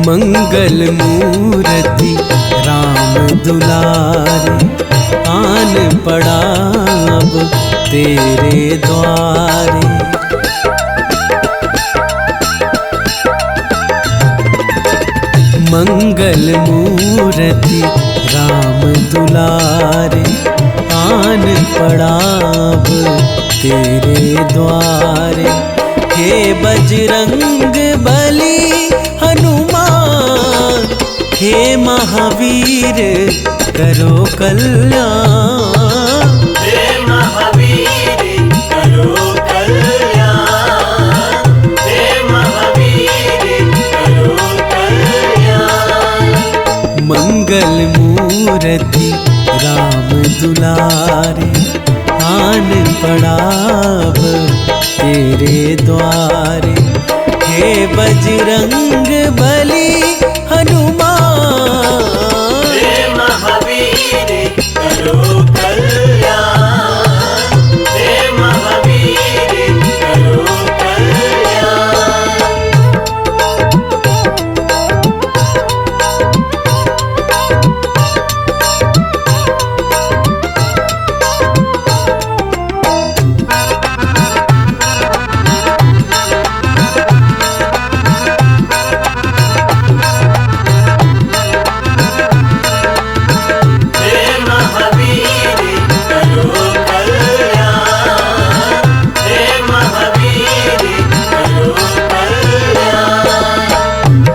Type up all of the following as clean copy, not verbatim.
मंगल मूर्ति राम दुलारे, आन पड़ा अब तेरे द्वारे। मंगल मूर्ति राम दुलारे, आन पड़ा अब तेरे द्वारे। हे बजरंग बली हनुमान, हे महावीर करो कल्याण। हे महावीर करो कल्याण, हे महावीर करो कल्याण। मंगल मूर्ति राम दुलारे, आन पड़ा अब तेरे द्वारे। हे बजरंग बली हनुमान, हे महावीर करो कल्याण, हे महावीर करो कल्याण।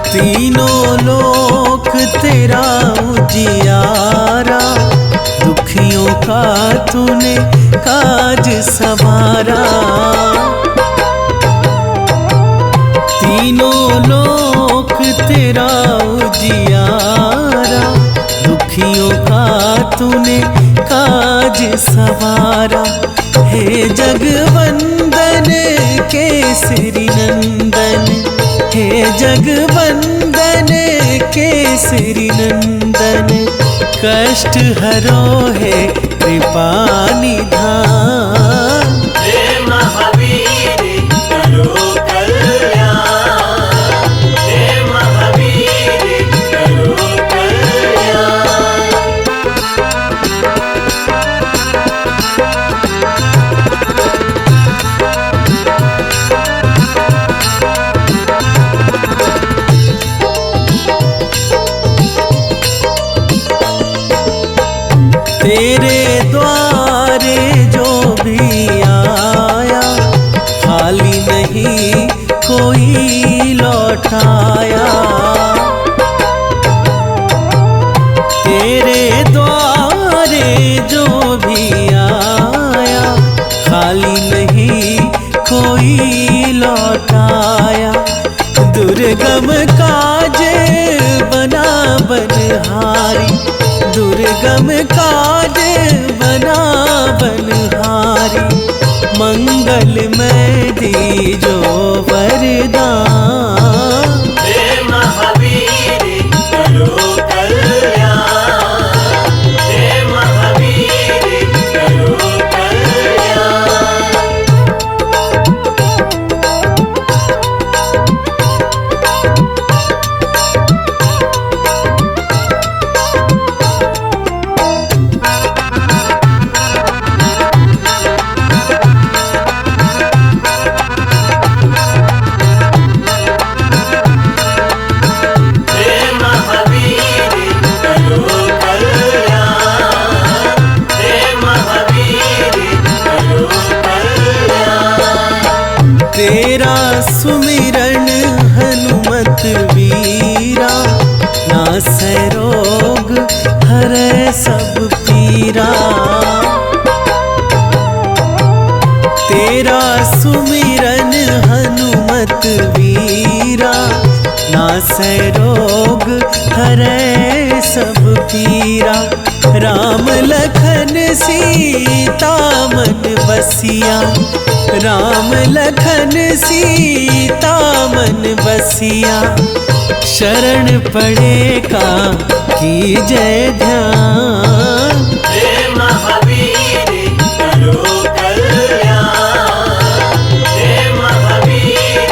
तीनों लोक तेरा उजियारा, दुखियों का तूने काज संवारा। तीनों लोक तेरा उजियारा, दुखियों का तूने काज संवारा। हे जगवंदन केसरी नंदन, हे जगवंदन केसरी नंदन, कष्ट हरो है कृपा निधान। हे महावीर करो कल्याण, हे महावीर करो कल्याण। तेरे द्वारे जो भी आया, खाली नहीं कोई लौटाया। तेरे द्वारे जो भी आया, खाली नहीं कोई लौटाया। दुर्गम काज बना बनहारी, दुर्गम काज बना बनहारी। मंगल में दीजो वरदान। हे महावीर करो कल्याण, हे महावीर करो कल्याण। तेरा सुमिरन हनुमत वीरा, नासै रोग हरै सब पीरा। तेरा सुमिरन हनुमत वीरा, नासै रोग हरै सब पीरा। राम लखन सीता मन बसिया, राम लखन सीता मन बसिया। शरण पड़े का कीजय ध्यान। हे महावीर करो कल्याण, हे महावीर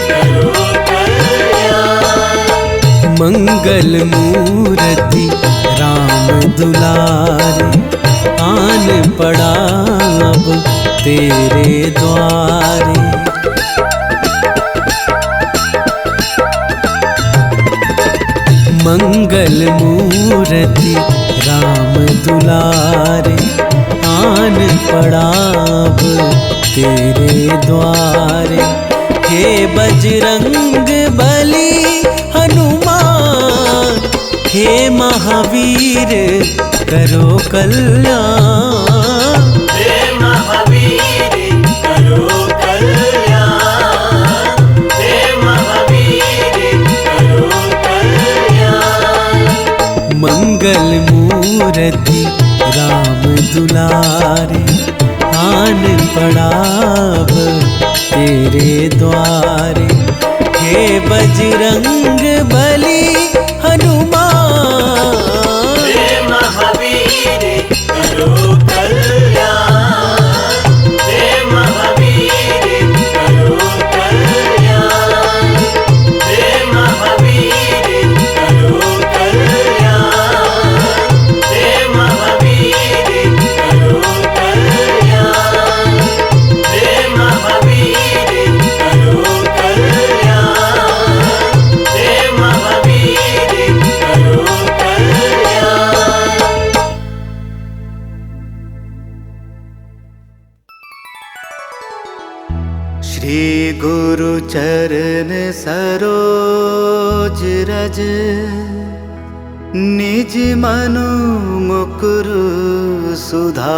करो कल्याण। मंगल मूर्ति राम दुलारे, आन पड़ा अब तेरे द्वारे। मंगल मूर्ति राम दुलारे, आन पड़ा अब तेरे द्वारे। हे बजरंग बली हनुमान, हे महावीर करो कल्याण। हे महावीर करो कल्याण, हे महावीर करो कल्याण। मंगल मूर्ति राम दुलारे, आन पड़ा अब तेरे द्वारे। हे बजरंग बली हनुमान, हे महावीर करो कल्याण, हे महावीर करो कल्याण, हे महावीर करो कल्याण, हे महावीर करो कल्याण, हे महावीर करो कल्याण, हे महावीर करो कल्याण। श्री गुरु चरण सरोज रज, निज मनु मुकुरु सुधारि।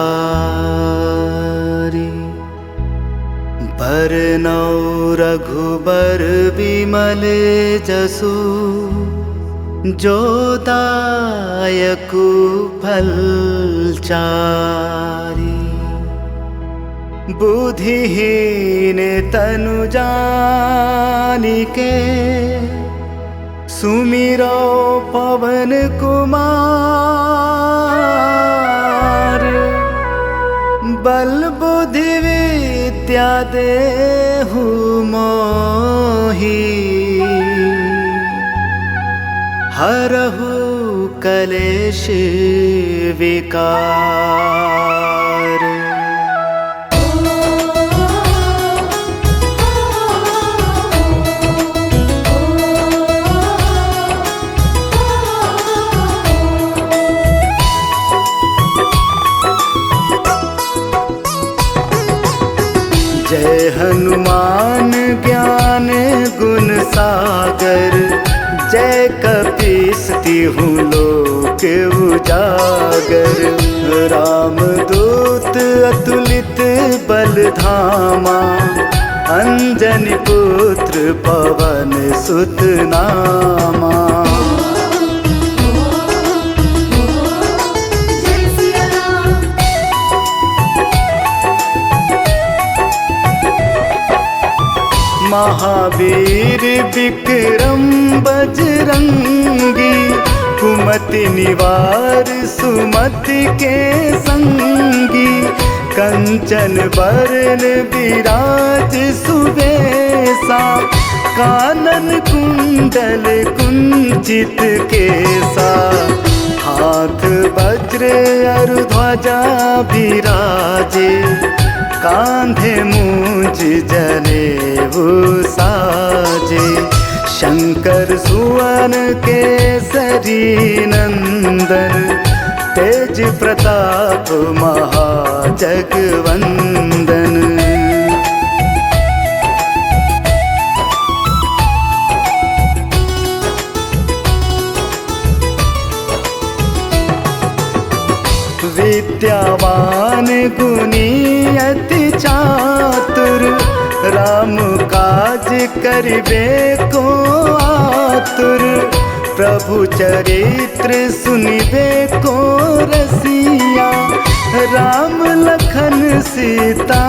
बरनौ रघुबर विमल जसु, जो दायकु फल चारि। बुद्धिहीन तनु जानिके, सुमिरो पवन कुमार। बल बुद्धि विद्या देहु मोहि, हरहु कलेश विकार। जय हनुमान ज्ञान गुण सागर, जय कपीस तिहु लोक उजागर। रामदूत अतुलित बल धामा, अंजनी पुत्र पवन सुत नामा। महावीर विक्रम बजरंगी, कुमति निवार सुमति के संगी। कंचन बरन विराज सुवेशा, कानन कुंडल कुंचित केसा। हाथ वज्र अरु ध्वजा विराजे, कांधे मूंज जनेऊ साजे। शंकर सुवन केसरी नंदन, तेज प्रताप महाजगवंदन। विद्यावान गुणी अति चातुर, राम काज करिबे को आतुर। प्रभु चरित्र सुनिबे को रसिया, राम लखन सीता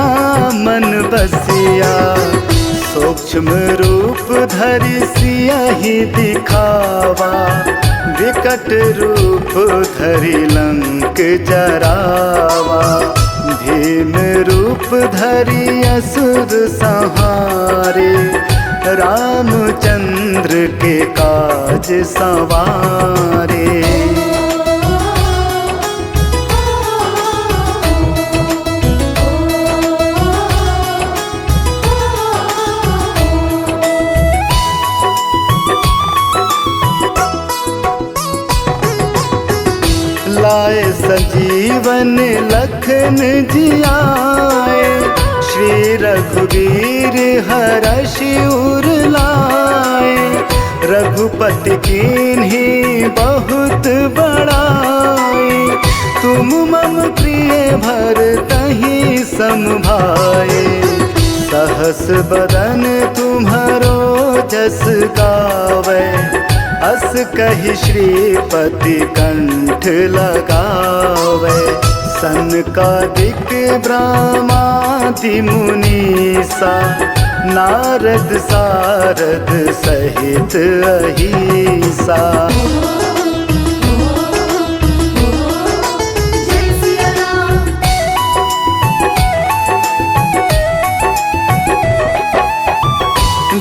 मन बसिया। सूक्ष्म रूप धरि सियहि दिखावा, विकट रूप धरि लंक जरावा। भीम रूप धरि असुर संहारे, रामचंद्र के काज संवारे। लाए संजीवन लखन जियाए, श्री रघुवीर हरषि उर लाए। रघुपति कीन्ही बहुत बड़ाई, तुम मम प्रिय भरतहि सम भाई। सहस बदन तुम्हारो जस गावे, अस कहि श्रीपति कंठ लगावे। सनकादिक ब्रह्मादि मुनीसा, नारद सारद सहित अहिसा।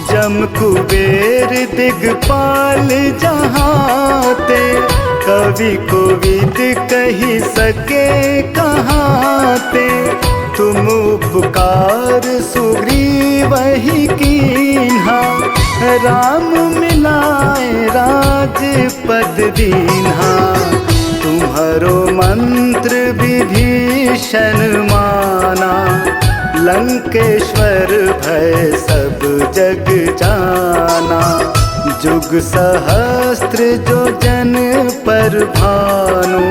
जम कुबेर दिगपाल जहाते, कवि कोविद कही सके कहाते। तुम उपकार सुग्रीवहि कीन्हा, राम मिलाए राजपद दीन्हा। तुम्हारो मंत्र विभीषण माना, लंकेश्वर भय सब जग जाना। जुग सहस्त्र जो जन पर भानु,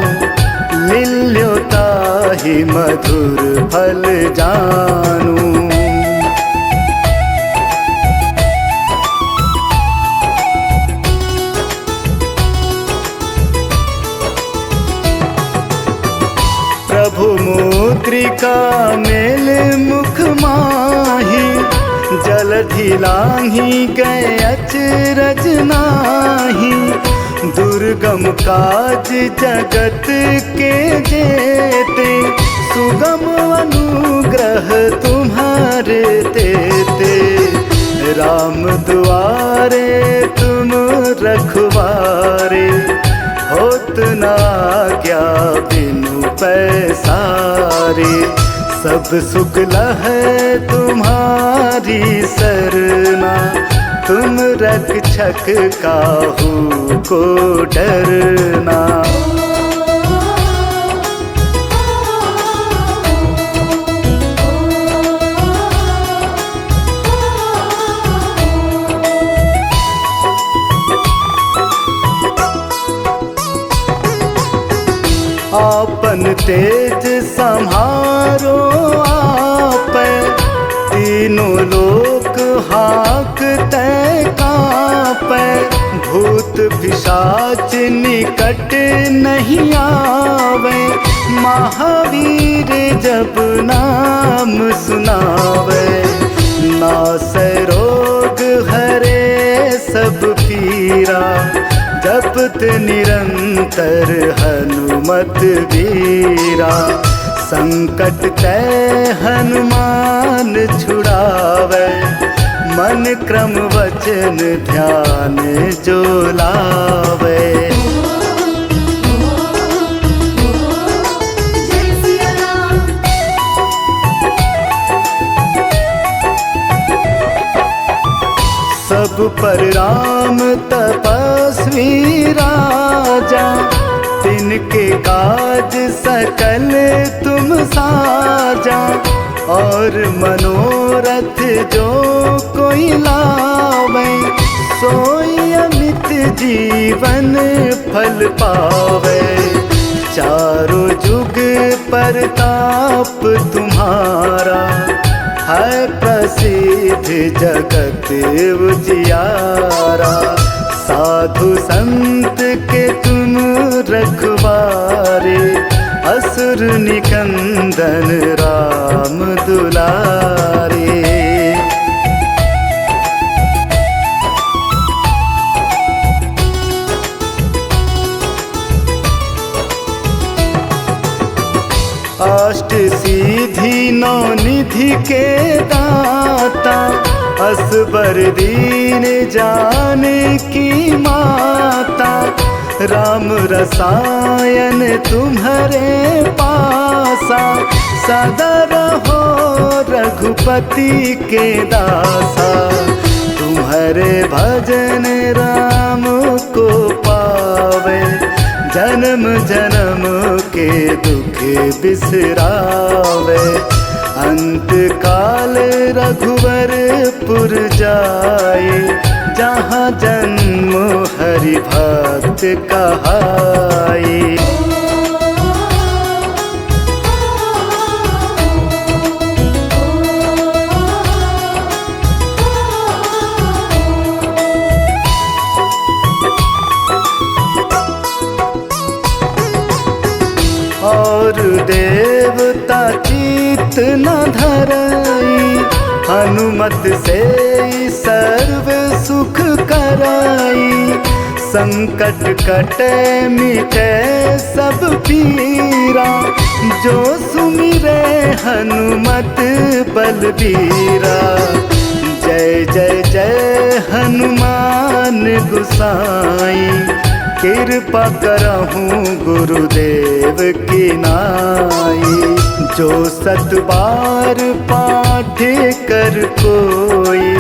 लील्यो ताहि मधुर फल जानू। प्रभु मुद्रिका मेल मुख माही, जलधि लांघि गए अचरज नाहि। दुर्गम काज जगत के जेते, सुगम अनुग्रह तुम्हारे तेते। राम दुआरे तुम रखवारे, होत न आज्ञा बिनु पैसारे। सब सुख लहै तुम्हारी सरना, तुम रक्षक काहू को डरना। आपन तेज सम्हारो आपै, तीनों लोक हांकते कांपै। भूत पिशाच निकट नहीं आवे, महावीर जब नाम सुनावे। नासै रोग हरे सब पीरा, जपत निरंतर हनुमत वीरा। संकट ते हनुमान छुड़ावे, मन क्रम वचन ध्यान जो लावे। सब पर राम तपस्वी राजा, तिनके काज सकल तुम साजा। और मनोरथ जो कोई लावे, सोई अमित जीवन फल पावे। चारों जुग परताप तुम्हारा, है प्रसिद्ध जगत उजियारा। साधु संत के तुम रखवारे, असुर निकंदन राम दुलारे। अष्ट सिद्धि नौ निधि के दाता, असबर दीन जानकी माता, राम रसायन तुम्हारे पासा, सदा रहो रघुपति के दासा। तुम्हारे भजन राम को पावे, जन्म जन्म के दुख बिसरावे। अंत काल रघुवरपुर जाए, जहाँ जन्म हरि भक्त कहाए। और देवता चित न धरई, हनुमत से सर्व सुख कराई। संकट कटे मिटे सब पीरा, जो सुमिरे हनुमत बलबीरा। जय जय जय हनुमान गोसाई, कृपा करहूँ गुरुदेव की नाई। जो सत बार पाठ कर कोई,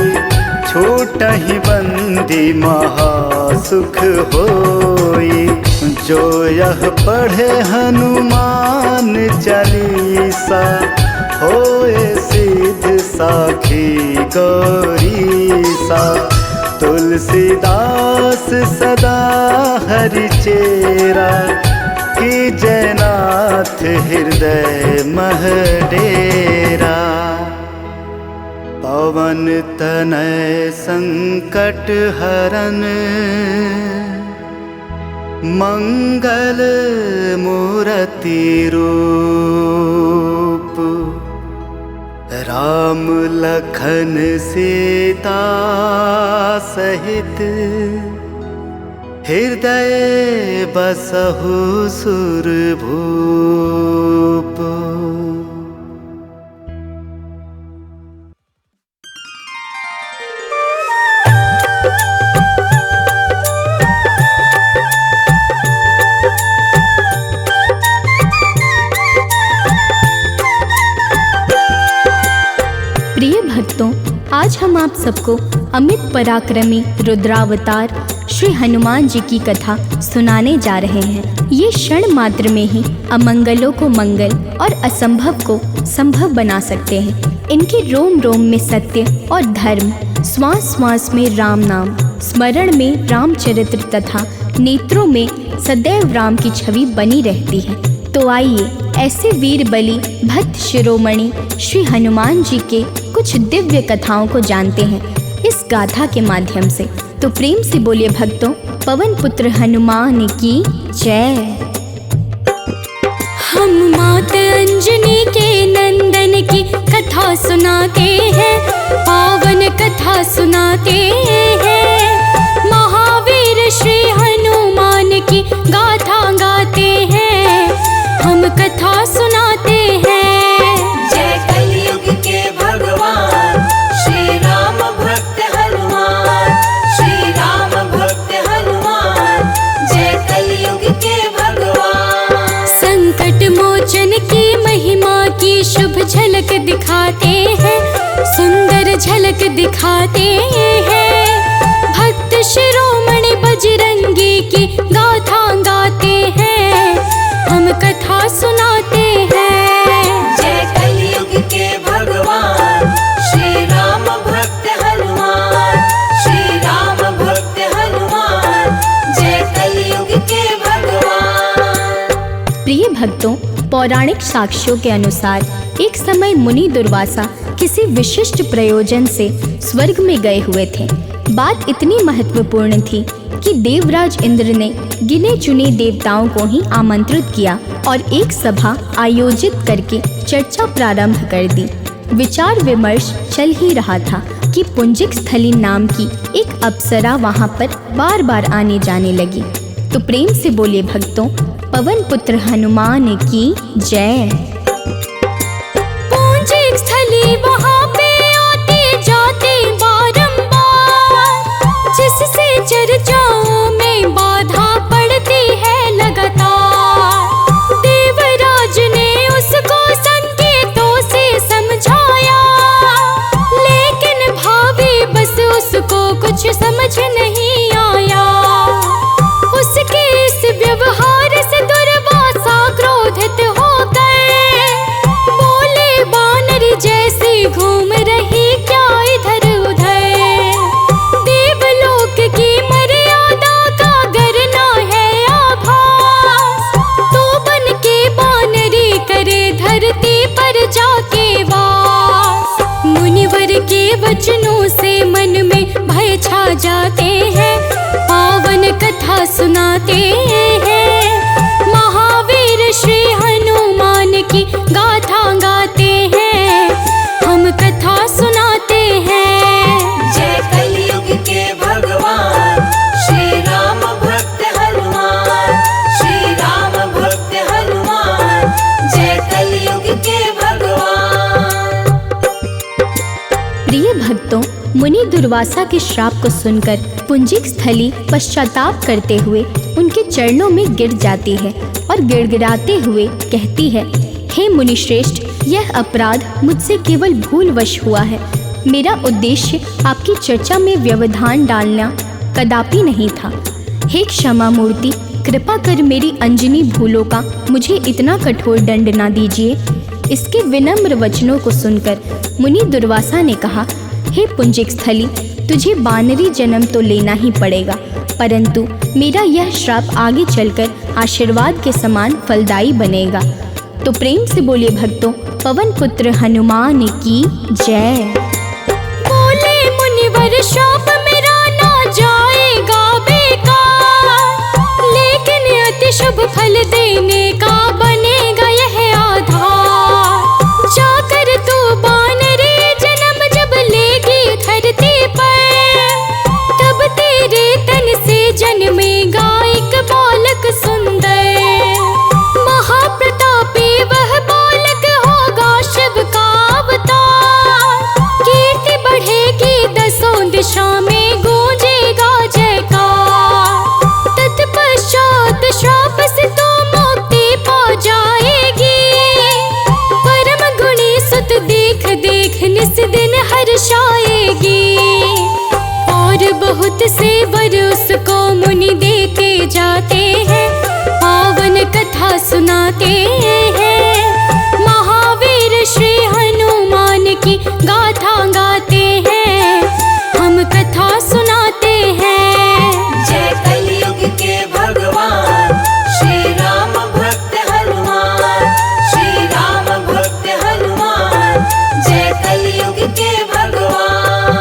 छोटा ही बंदी महासुख होई। जो यह पढ़े हनुमान चालीसा, होए सिद्ध साखी गौरीसा। तुलसीदास सदा हरि चेरा, की जयनाथ हृदय मह डेरा। पवन तनय संकट हरन, मंगल मूर्ति रूप। राम लखन सीता सहित, हृदय बसहु सुरभूप। प्रिय भक्तों, आज हम आप सबको अमित पराक्रमी रुद्रावतार श्री हनुमान जी की कथा सुनाने जा रहे हैं। ये क्षण मात्र में ही अमंगलों को मंगल और असंभव को संभव बना सकते हैं। इनके रोम रोम में सत्य और धर्म, श्वास श्वास में राम नाम, स्मरण में रामचरित्र तथा नेत्रों में सदैव राम की छवि बनी रहती है। तो आइए ऐसे वीर बलि भक्त शिरोमणि श्री हनुमान जी के कुछ दिव्य कथाओं को जानते हैं इस गाथा के माध्यम से। तो प्रेम से बोलिए भक्तों, पवन पुत्र हनुमान की जय। हम मात अंजनी के नंदन की कथा सुनाते हैं, पावन कथा सुनाते हैं। महावीर श्री हनुमान की गाथा गाते हैं, हम कथा सुनाते हैं। जय कलयुग के भगवान श्री राम भक्त हनुमान, श्री राम भक्त हनुमान। जय कलयुग के भगवान। संकट मोचन की महिमा की शुभ झलक दिखाते हैं, सुंदर झलक दिखाते हैं। भक्त शिरोमणि बजरंगी की गाथा गाते हैं, हम कथा सुनाते हैं। जय कलयुग के भगवान श्री राम भक्त हनुमान, श्री राम भक्त हनुमान। जय कलयुग के भगवान। प्रिय भक्तों, पौराणिक साक्ष्यों के अनुसार एक समय मुनि दुर्वासा किसी विशिष्ट प्रयोजन से स्वर्ग में गए हुए थे। बात इतनी महत्वपूर्ण थी कि देवराज इंद्र ने गिने चुने देवताओं को ही आमंत्रित किया और एक सभा आयोजित करके चर्चा प्रारंभ कर दी। विचार विमर्श चल ही रहा था कि पुंजिक स्थली नाम की एक अप्सरा वहां पर बार बार आने जाने लगी। तो प्रेम से बोलिए भक्तों, पवन पुत्र हनुमान की जय। पुंजिक स्थली वहां पे आते जाते बार की गाथा गाते हैं, हम कथा सुनाते हैं। जय कलयुग के भगवान श्री राम भक्त हनुमान, श्री राम भक्त हनुमान, जय कलयुग के भगवान। प्रिय भक्तों, मुनि दुर्वासा के श्राप को सुनकर पुंजिक स्थली पश्चाताप करते हुए उनके चरणों में गिर जाती है और गिड़गिड़ाते हुए कहती है, हे मुनि श्रेष्ठ, यह अपराध मुझसे केवल भूलवश हुआ है। मेरा उद्देश्य आपकी चर्चा में व्यवधान डालना कदापि नहीं था। हे क्षमा मूर्ति, कृपा कर मेरी अंजनी भूलों का मुझे इतना कठोर दंड ना दीजिए। इसके विनम्र वचनों को सुनकर मुनि दुर्वासा ने कहा, हे पुंजिक स्थली, तुझे बानरी जन्म तो लेना ही पड़ेगा, परंतु मेरा यह श्राप आगे चलकर आशीर्वाद के समान फलदायी बनेगा। तो प्रेम से बोलिए भक्तों, पवन पुत्र हनुमान की जय। बोले मुनिवर श्राप मेरा ना जाएगा बेकार, लेकिन अति शुभ फल देने का बनेगा यह आधार। जाकर तू बानरी जन्म जब लेगी धरती पर, तब तेरे तन से जन्मेगा एक बालक सुंदर। महाप्रतापी वह बालक होगा शिव का अवतार, कीर्ति बढ़ेगी दसों दिशा में गूंजेगा जयकार। तत्पश्चात श्राप से तो मुक्ति पा जाएगी, परम गुणी सुत देख देख निस दिन हर्षाएगी। और बहुत से वर उसको मुनि देते जाते हैं, पावन कथा सुनाते हैं। महावीर श्री हनुमान की गाथा गाते हैं, हम कथा सुनाते हैं। जय कलयुग के भगवान श्री राम भक्त हनुमान, श्री राम भक्त हनुमान, जय कलयुग के भगवान।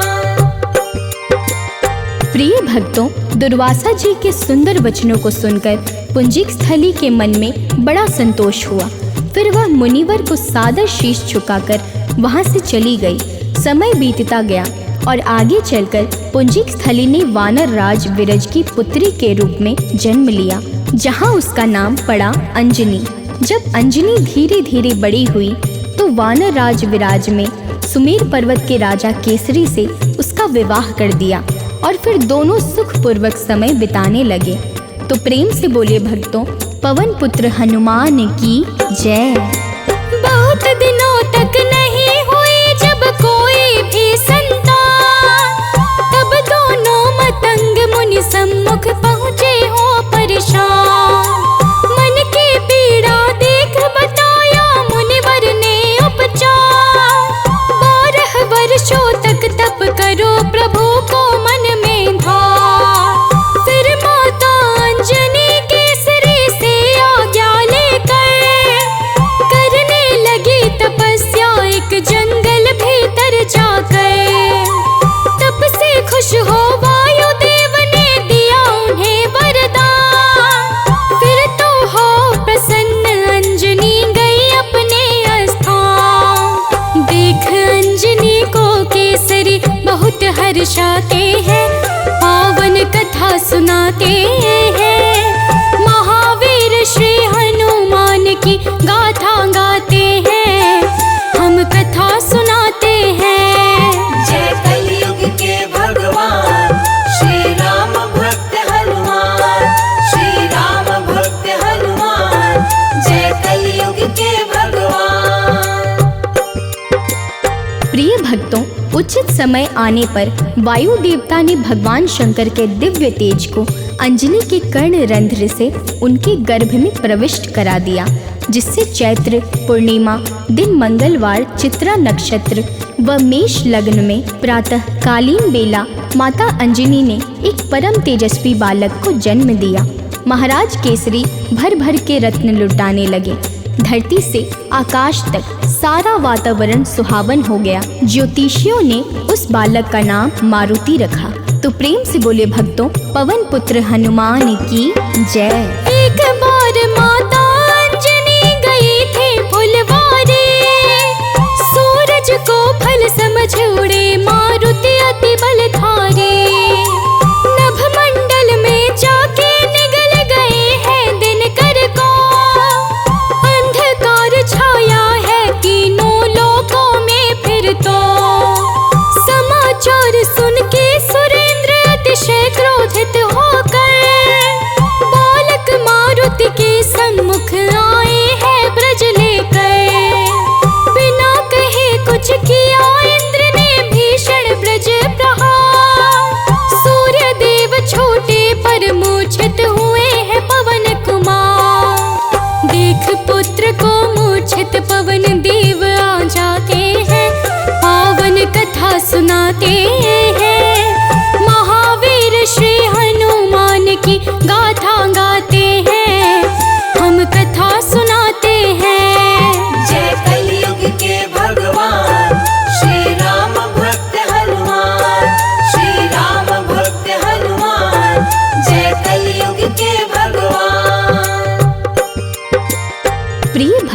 प्रिय भक्तों, दुर्वासा जी के सुंदर वचनों को सुनकर पुंजिक स्थली के मन में बड़ा संतोष हुआ। फिर वह मुनिवर को सादर शीश झुकाकर वहां से चली गई। समय बीतता गया और आगे चलकर पुंजिक स्थली ने वानर राज विरज की पुत्री के रूप में जन्म लिया, जहां उसका नाम पड़ा अंजनी। जब अंजनी धीरे धीरे बड़ी हुई तो वानर राज विराज में सुमेर पर्वत के राजा केसरी से उसका विवाह कर दिया और फिर दोनों सुखपूर्वक समय बिताने लगे। तो प्रेम से बोलिए भक्तों, पवन पुत्र हनुमान की जय। बहुत दिनों तक नहीं हुई जब कोई भी संतान, तब दोनों मतंग मुनि सम्मुख पहुँचे हो परेशान। मन की पीड़ा देख बताया मुनिवर ने उपचार, 12 वर्षों तक तप करो प्रभु को मन में भार। फिर माता अंजनी केसरी से आज्ञा लेकर करने लगी तपस्या एक जंगल भीतर जाकर। तप से खुश हो वायुदेव ने दिया उन्हें वरदान, फिर तो हो प्रसन्न अंजनी गई अपने स्थान। देख अंजनी को केसरी बहुत हर्षाते हैं, पावन कथा सुनाते हैं। महावीर श्री हनुमान की गाथा गाते हैं, हम कथा सुनाते हैं। जय कलयुग के भगवान श्री राम भक्त हनुमान, श्री राम भक्त हनुमान, जय कलयुग के भगवान। प्रिय भक्तों, उचित समय आने पर वायु देवता ने भगवान शंकर के दिव्य तेज को अंजनी के कर्ण रंध्र से उनके गर्भ में प्रविष्ट करा दिया, जिससे चैत्र पूर्णिमा दिन मंगलवार चित्रा नक्षत्र व मेष लग्न में प्रातः कालीन बेला माता अंजनी ने एक परम तेजस्वी बालक को जन्म दिया। महाराज केसरी भर भर के रत्न लुटाने लगे। धरती से आकाश तक सारा वातावरण सुहावन हो गया। ज्योतिषियों ने उस बालक का नाम मारुति रखा। तो प्रेम से बोले भक्तों, पवन पुत्र हनुमान की जय। एक बार माता अंजनी गई थी फूल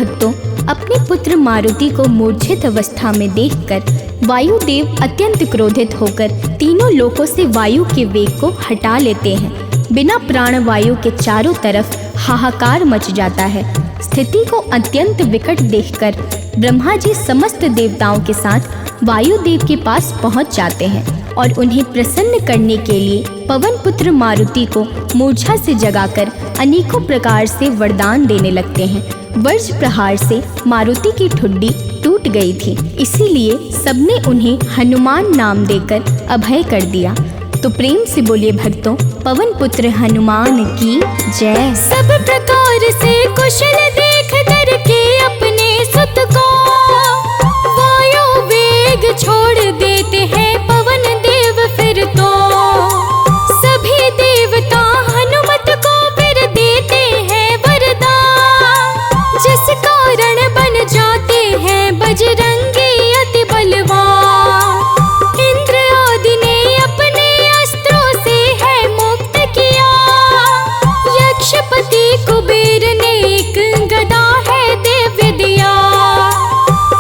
भक्तों, अपने पुत्र मारुति को मूर्छित अवस्था में देखकर वायुदेव अत्यंत क्रोधित होकर तीनों लोकों से वायु के वेग को हटा लेते हैं। बिना प्राण वायु के चारों तरफ हाहाकार मच जाता है। स्थिति को अत्यंत विकट देखकर ब्रह्मा जी समस्त देवताओं के साथ वायुदेव के पास पहुंच जाते हैं और उन्हें प्रसन्न करने के लिए पवन पुत्र मारुति को मूर्छा से जगाकर अनेकों प्रकार से वरदान देने लगते हैं। वज्र प्रहार से मारुति की ठुड्डी टूट गई थी, इसीलिए सबने उन्हें हनुमान नाम देकर अभय कर दिया। तो प्रेम से बोलिए भक्तों, पवन पुत्र हनुमान की जय। सब प्रकार से कुशल देख करके अपने सुत को वायु वेग छोड़ देते हैं पवन देव फिर तो। सभी देवता हनुमत को फिर देते हैं वरदान, जिस कारण बन जाते हैं बजरंगी अति बलवान। इंद्र आदि ने अपने अस्त्रों से है मुक्त किया, यक्षपति कुबेर ने एक गदा है दिव्य दिया।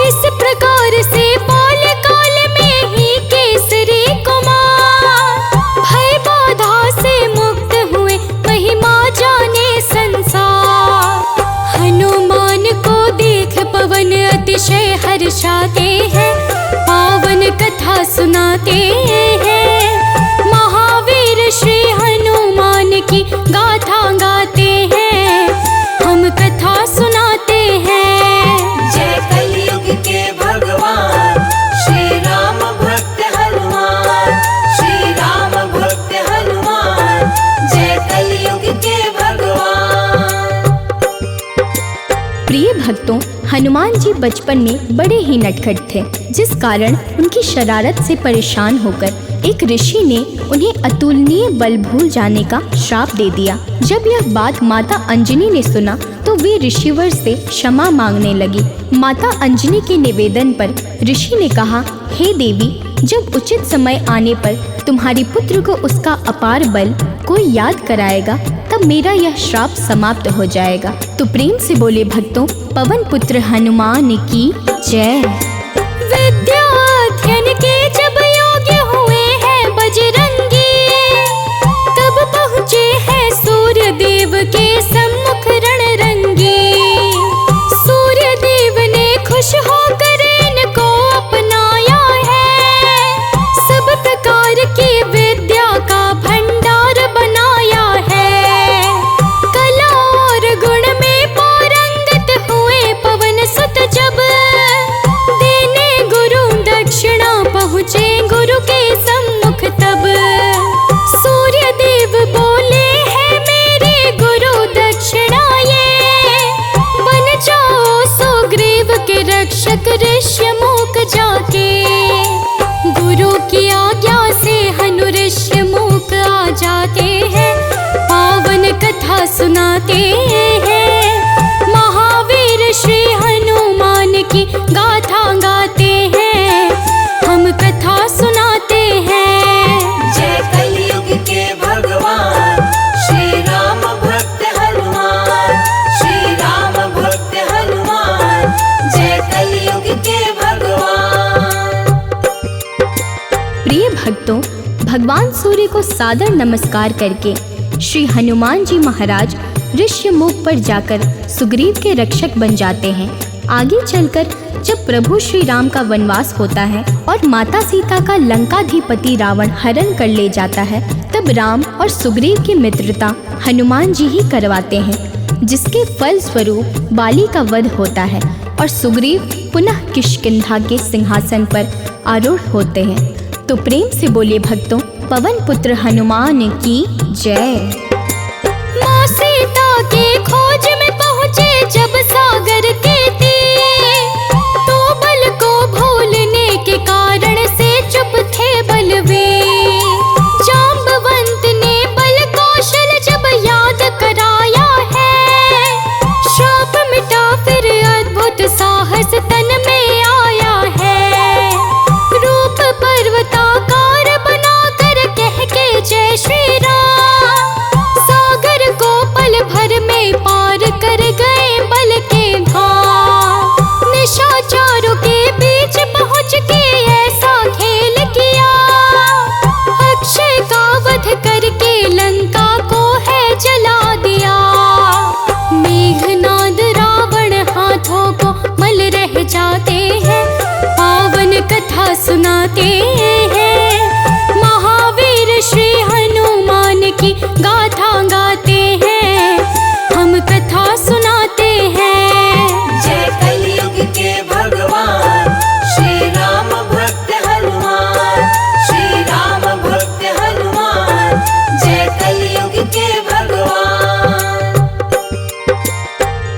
इस प्रकार से बाल्यकाल में ही केसरी कुमार भय बाधा से मुक्त हुए, महिमा जाने संसार। हनुमान को देख पवन अतिशय हर्षाते हैं, पावन कथा सुनाते हैं। महावीर श्री हनुमान की गाथा गाते हैं, हम कथा सुनाते हैं। जय कलयुग के भगवान श्री राम भक्त हनुमान, श्री राम भक्त हनुमान, जय कलयुग के भगवान। प्रिय भक्तों, हनुमान जी बचपन में बड़े ही नटखट थे, जिस कारण उनकी शरारत से परेशान होकर एक ऋषि ने उन्हें अतुलनीय बल भूल जाने का श्राप दे दिया। जब यह बात माता अंजनी ने सुना तो वे ऋषिवर से क्षमा मांगने लगी। माता अंजनी के निवेदन पर ऋषि ने कहा, हे देवी, जब उचित समय आने पर तुम्हारी पुत्र को उसका अपार बल कोई याद कराएगा, तब मेरा यह श्राप समाप्त हो जाएगा। तो प्रेम से बोले भक्तों, पवन पुत्र हनुमान की जय। विद्या अध्ययन के जब योग्य हुए हैं बजरंगी, तब पहुँचे हैं सूर्य देव के सम्मुख रणरंगी। सूर्य देव ने खुश होकर इनको अपनाया है, सब प्रकार की विद्या का भंडार बनाया है। कला और गुण में पारंगत हुए पवन सुत जब, देने गुरु दक्षिणा पहुँचे गुरु के सम्मुख तब। सूर्य देव बोले हैं मेरे गुरु दक्षिणा ये, बन जाओ सुग्रीव के रक्षक ऋष्यमुख जाके। गुरु की आज्ञा से हनु ऋष्यमुख आ जाते हैं, पावन कथा सुनाते हैं। महावीर श्री हनुमान की गाथा गाते हैं, हम कथा सुनाते हैं। जय कलयुग के भगवान श्री राम भक्त हनुमान, श्री राम भक्त हनुमान, जय कलयुग के भगवान। प्रिय भक्तों, भगवान सूर्य को सादर नमस्कार करके श्री हनुमान जी महाराज ऋष्यमुख पर जाकर सुग्रीव के रक्षक बन जाते हैं। आगे चलकर जब प्रभु श्री राम का वनवास होता है और माता सीता का लंकाधिपति रावण हरण कर ले जाता है, तब राम और सुग्रीव की मित्रता हनुमान जी ही करवाते हैं, जिसके फल स्वरूप बाली का वध होता है और सुग्रीव पुनः किष्किंधा के सिंहासन पर आरूढ़ होते हैं। तो प्रेम से बोलिए भक्तों, पवन पुत्र हनुमान की जय। माँ सीता के खोज में पहुँचे जब सागर के तीर, तो बल को भूलने के कारण से चुप थे बलवीर। जाम्बवंत ने बल कौशल जब याद कराया है, श्राप मिटा फिर अद्भुत साहस तन में आया है। रूप पर्वताकार बनाकर कह के जय श्री राम, सागर को पल भर में पार जाते हैं, पावन कथा सुनाते हैं। महावीर श्री हनुमान की गाथा गाते हैं, हम कथा सुनाते हैं। जय कलयुग के भगवान श्री राम भक्त हनुमान, श्री राम भक्त हनुमान, जय कलयुग के भगवान।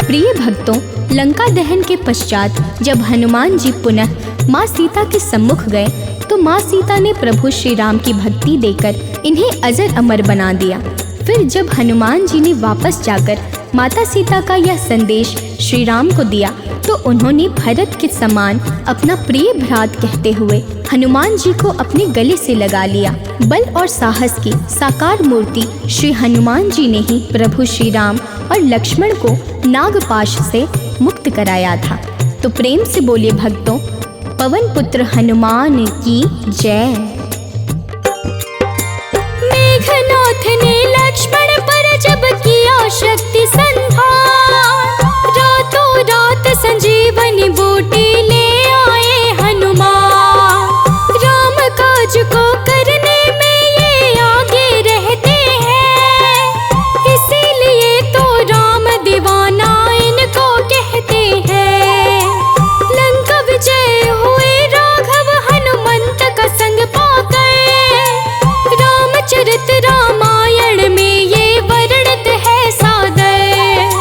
प्रिय भक्तों, लंका दहन के पश्चात जब हनुमान जी पुनः माँ सीता के सम्मुख गए तो माँ सीता ने प्रभु श्री राम की भक्ति देकर इन्हें अजर अमर बना दिया। फिर जब हनुमान जी ने वापस जाकर माता सीता का यह संदेश श्री राम को दिया तो उन्होंने भरत के समान अपना प्रिय भ्रात कहते हुए हनुमान जी को अपने गले से लगा लिया। बल और साहस की साकार मूर्ति श्री हनुमान जी ने ही प्रभु श्री राम और लक्ष्मण को नागपाश से मुक्त कराया था। तो प्रेम से बोले भक्तों, पवन पुत्र हनुमान की जय। मेघनाथ ने लक्ष्मण पर जब किया शक्ति संधान, रातों रात संजीवनी बूटी ले आए हनुमान। राम काज को करने में ये आगे रहते हैं, इसीलिए तो राम दीवाना इनको कहते हैं। लंका विजय हुए राघव हनुमंत का संग पाकर, रामचरित रामायण में ये वर्णित है सादर।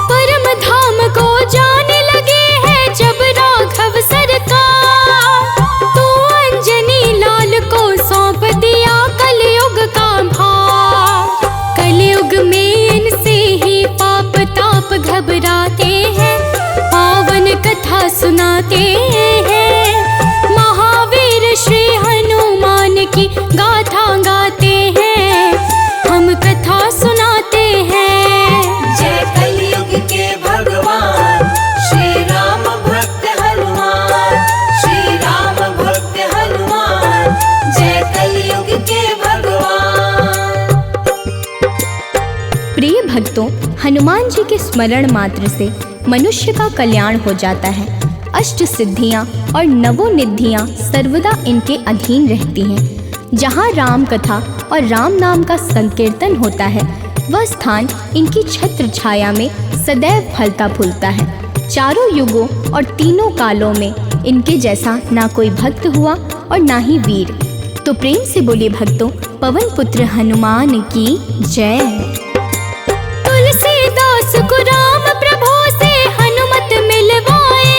परम धाम को जाने लगे हैं जब राघव सरकार, तो अंजनी लाल को सौंप दिया कलयुग का भार। कलयुग में इनसे ही पाप ताप घबराते हैं, पावन कथा सुनाते हैं। महावीर श्री हनुमान की गाथा गाते हैं, हम कथा सुनाते हैं। जय कलयुग के भगवान श्री राम भक्त हनुमान, श्री राम भक्त हनुमान, जय कलयुग के भगवान। प्रिय भक्तों, हनुमान जी के स्मरण मात्र से मनुष्य का कल्याण हो जाता है। अष्ट सिद्धियां और नवोनिधियां सर्वदा इनके अधीन रहती हैं। जहाँ राम कथा और राम नाम का संकीर्तन होता है वह स्थान इनकी छत्र छाया में सदैव फलता फूलता है। चारों युगों और तीनों कालों में इनके जैसा ना कोई भक्त हुआ और ना ही वीर। तो प्रेम से बोले भक्तों, पवन पुत्र हनुमान की जय। तुलसीदास को राम प्रभु से हनुमत मिलवाए,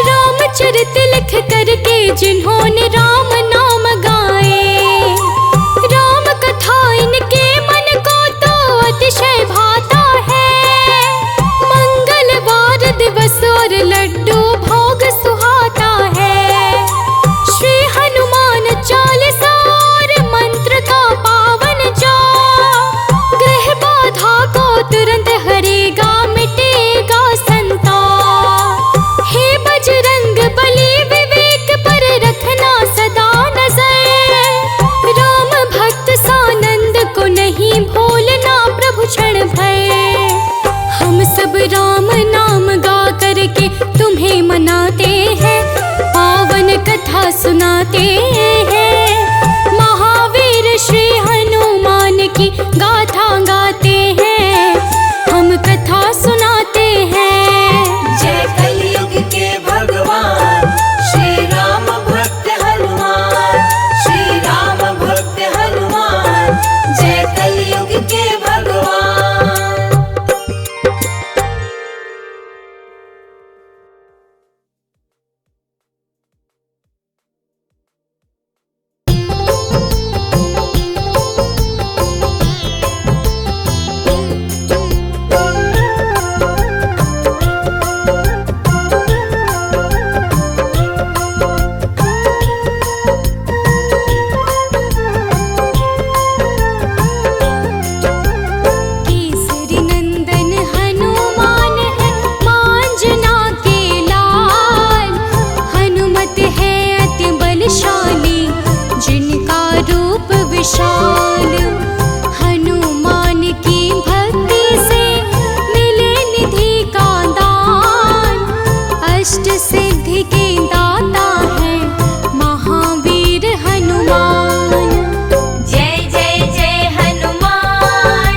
रामचरित लिख करके जिन्होंने राम नाम गाए। राम कथा इनके मन को तो अतिशय भाता है, मंगलवार दिवस और लड्डू भोग सुहाता है। श्री हनुमान चालीसा और मंत्र का पावन जाप, अष्ट सिद्धि के दाता है महावीर हनुमान। जय जय जय हनुमान,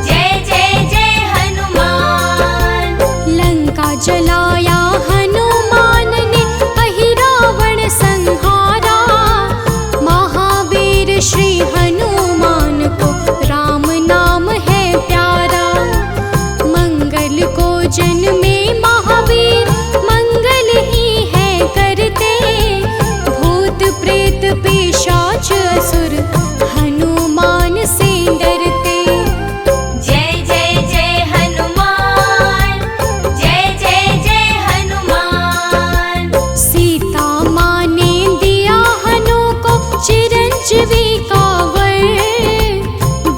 जय जय जय हनुमान। लंका जलाया हनुमान ने, अहिरावण संहारा। महावीर श्री हनुमान को राम नाम है प्यारा। मंगल को जन्मे महावीर, मंगल ही है करते। भूत प्रेत पिशाच असुर, हनुमान से डरते। जय जय जय हनुमान, जय जय जय हनुमान। सीता माँ ने दिया हनु को चिरंजीवी का वर।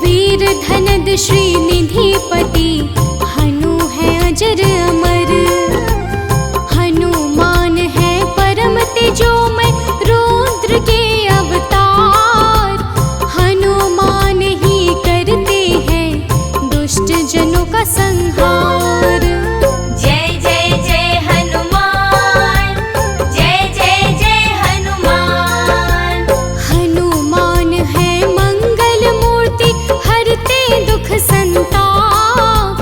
वीर धनद श्री निधिपति, हनु है अजर अमर। हनुमान है परम तेजोमय, रुद्र के अवतार। हनुमान ही करते हैं दुष्ट जनों का संहार। जय जय जय हनुमान, जय जय जय हनुमान। हनुमान है मंगल मूर्ति, हरते दुख संताप।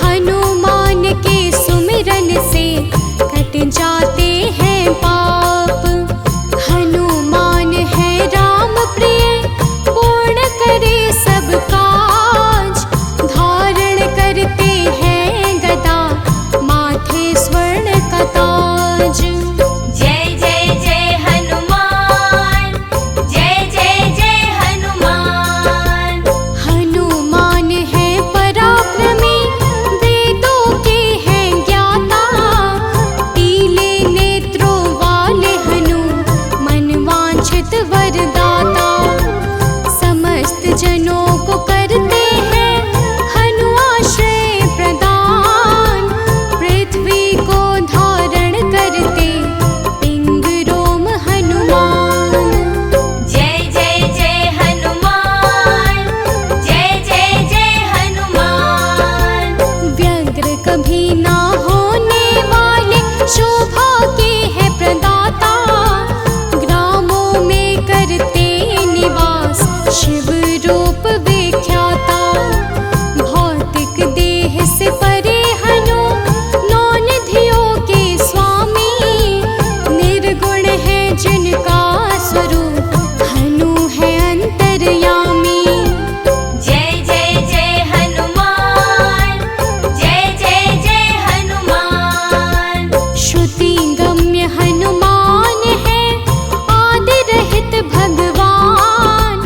हनुमान के सुमिरन से कट जाते हैं पाप। हनुमान है राम प्रिय, पूर्ण करे सब काज। धारण करते हैं गदा, माथे स्वर्ण का ताज। जय जय जय हनुमान, जय जय जय हनुमान। हनुमान है पराक्रमी, वेदों के हैं ज्ञाता। पीले नेत्रों वाले हनु, मनवांछित वरदाता। समस्त जनों को करते हैं हनु आश्रय प्रदान। पृथ्वी को धारण करते पिंग रोम हनुमान। जय जय जय हनुमान, जय जय जय हनुमान। व्यग्र कभी ना होने वाले, शोभा के है प्रदाता। ग्रामों में करते निवास, शिव रूप विख्याता। भौतिक देह से परे हनु, नौ निधियों के स्वामी। निर्गुण है जिनका स्वरूप, हनु है अंतर्यामी। जय जय जय हनुमान, जय जय जय हनुमान। श्रुति गम्य हनुमान है, आदि रहित भगवान।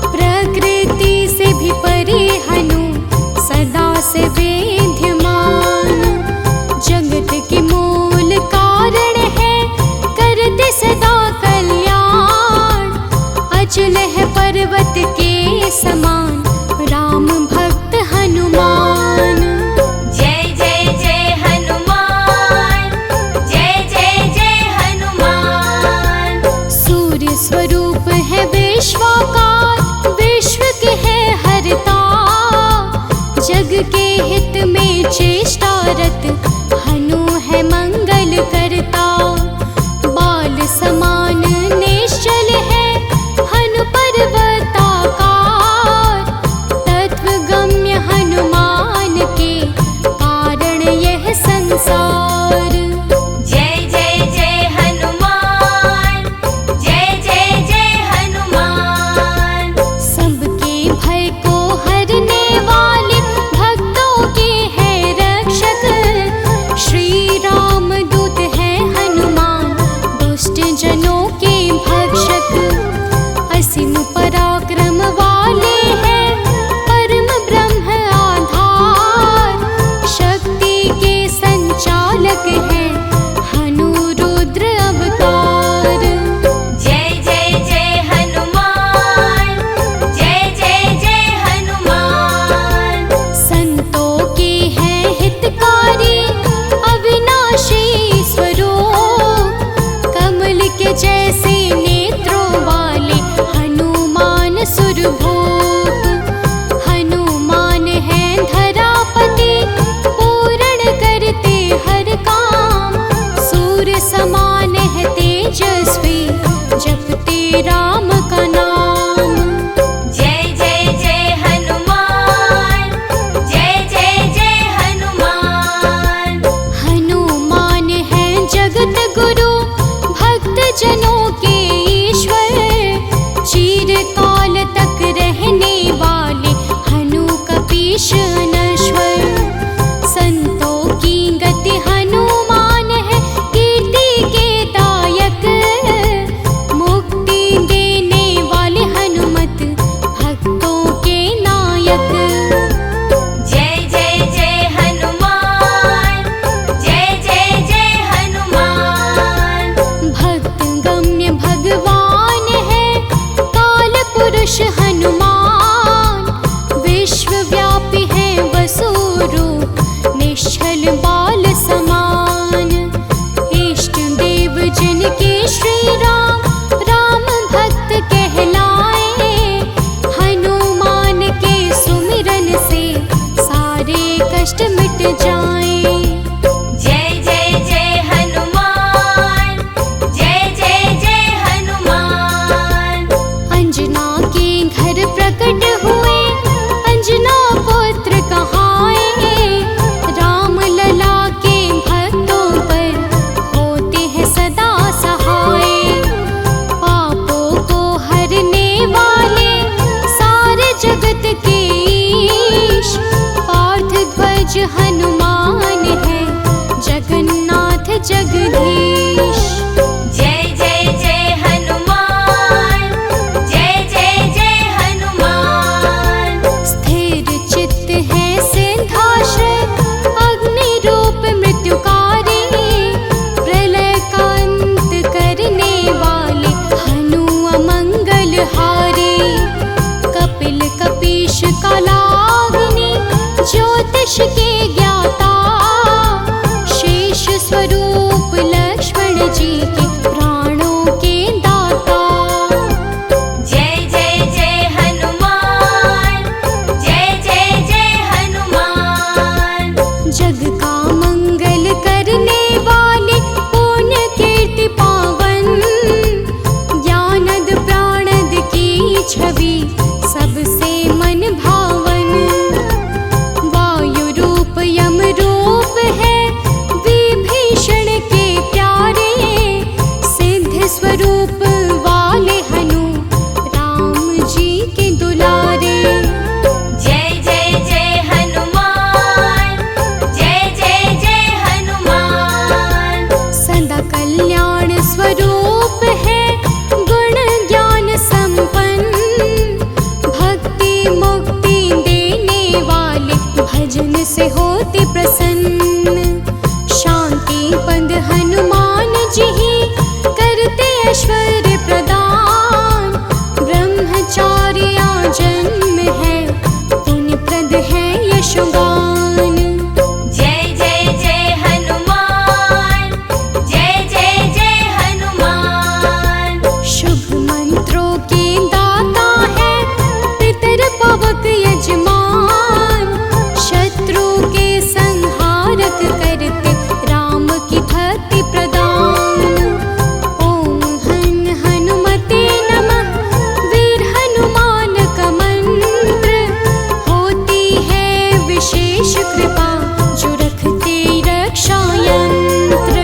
प्रकृति से भी परे हनु, सदा से वेद्यमान। जगत के मूल कारण है, करते सदा कल्याण। अचल है पर्वत के समान, राम भक्त हनुमान। जय जय जय हनुमान, जय जय जय हनुमान। सूर्य स्वरूप है विश्वाकार, विश्व के है हरता। जग के हित में चेष्टारत, हनु है मंगल करता। बाल समान निश्चल है, हनु पर्वताकार। तत्वगम्य हनुमान के, कारण यह संसार। जय जय जय हनुमान, जय जय जय हनुमान। सबके भय को हरने वाले, भक्तों के हैं रक्षक। श्री राम दूत है जिनके श्री राम राम भक्त कहलाए, हनुमान के सुमिरन से सारे कष्ट मिट जाएं। जय जय जय हनुमान, जय जय जय हनुमान। अंजना के घर प्रकट हुए, अंजना पुत्र कहाए, राम लला के भक्तों पर होते हैं सदा सहाय। पापों को हरने वाले सारे जगत के ईश, पार्थ ध्वज हनुमान है जगन्नाथ जगदीश। जय जय जय हनुमान, जय जय जय हनुमान। स्थिर चित्त है सिंहाश्रय, अग्नि रूप मृत्युकारी, प्रलय का अंत करने वाले हनु अमंगलहारी। कपिल कपीश कालाग्नि, ज्योतिष के ज्ञाता, शेष स्वरूप लक्ष्मण जी के प्राणों के दाता। जय जय जय हनुमान, जय जय जय हनुमान। जग का मंगल करने वाले पुण्य कीर्ति पावन, ज्ञानद प्राणद की छवि सबसे मन भावन। वायु रूप यम रूप है विभीषण के प्यारे, सिद्ध स्वरूप वाले हनु राम जी के दुलारे। जय जय जय हनुमान, जय जय जय हनुमान। सदा कल्याण स्वरूप है गुण ज्ञान संपन्न, भक्ति मुक्ति देने वाले भजन से होते प्रसन्न। शांति पद हनुमान जी ही करते ऐश्वर्य प्रदान, ब्रह्मचार्य जन्म है पुण्य प्रद है यशोगान। जय जय जय हनुमान, जय जय जय हनुमान। शुभ मंत्रों के दाता है पितर पवक यजमान, शत्रु के संहारक करते राम की भक्ति प्रदान। ओम हन हनुमते नमः, वीर हनुमान का मंत्र, होती है विशेष कृपा जो रखते रक्षा यंत्र।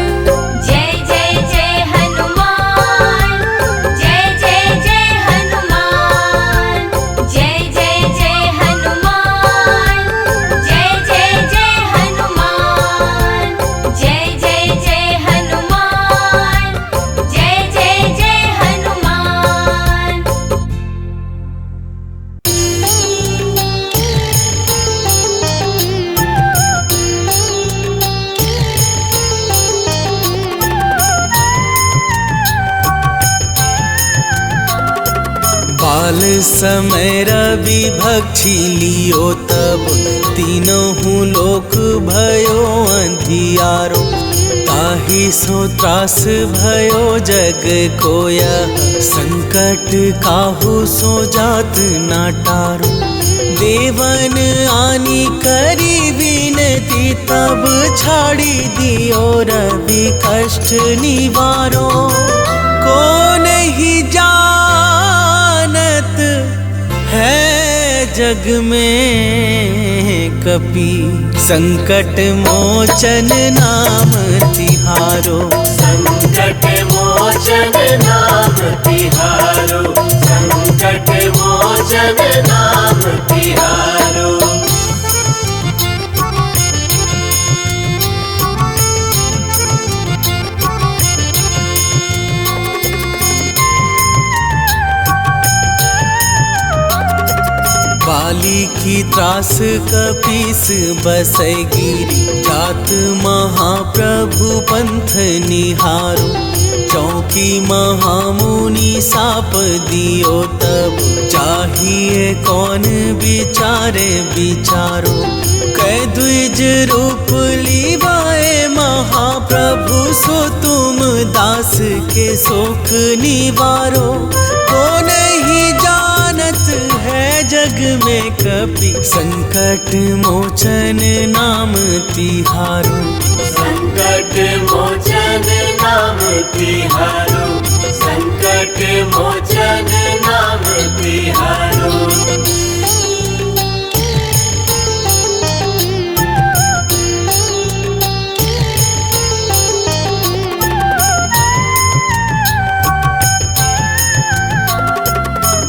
जय जय जय हनुमान, जय जय जय हनुमान। जय जय जय हनुमान, जय जय जय हनुमान। जय जय जय हनुमान, जय जय जय हनुमान। बाल समय रवि भक्षी लियो तब, तीनों लोक भयो अंधियारो। ताहि सो त्रास भयो जग कोया, संकट काहू सो जात ना टारो। देवन आनी करी विनती, तब छाड़ी दियो रवि कष्ट निवारो। को नहीं जानत है जग में कपि, संकट मोचन नाम तिहारो। संकट मोचन नाम तिहारो, संकट मोचन नाम तिहारो। बाली की त्रास कपीस बसै गिरी, जात महाप्रभु पंथ निहारो। चौकी महामुनि साप दियो तब, चाहिए कौन विचारे विचारो। कै द्विज रूप लीवाए महा महाप्रभु सो तुम दास के शोक निवारो। को नहीं जानत है जग में कपि संकट मोचन नाम तिहारो। संकट मोचन नाम तिहारो, संकट मोचन नाम तिहारो।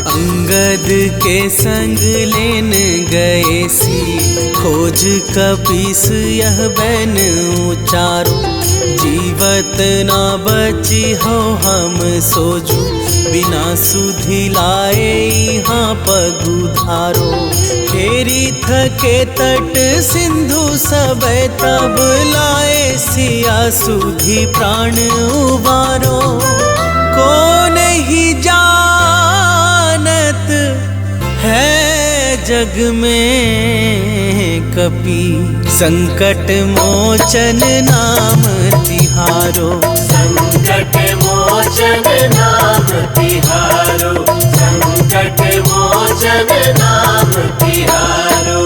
अंगद के संग लेन गए सी खोज कपीस यह बैन उचारो। जीवत ना बची हो हम सोजू बिना सुधि लाए यहाँ पगुधारो। फेरी थके तट सिंधु सब तब लाए सिया सुधि प्राण उबारो। को नहीं जानत है जग में कपि संकट मोचन नाम तिहारो। संकट मोचन नाम तिहारो, संकट मोचन नाम तिहारो।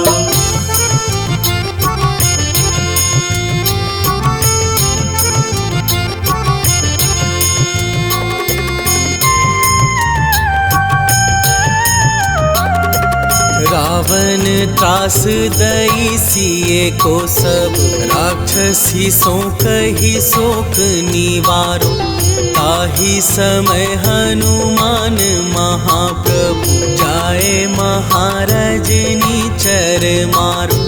रावण त्रास दई सिए को सब राक्षसी सो कही शोक निवारो। ताही समय हनुमान महाप्रभु जाए महारजनी चर मारो।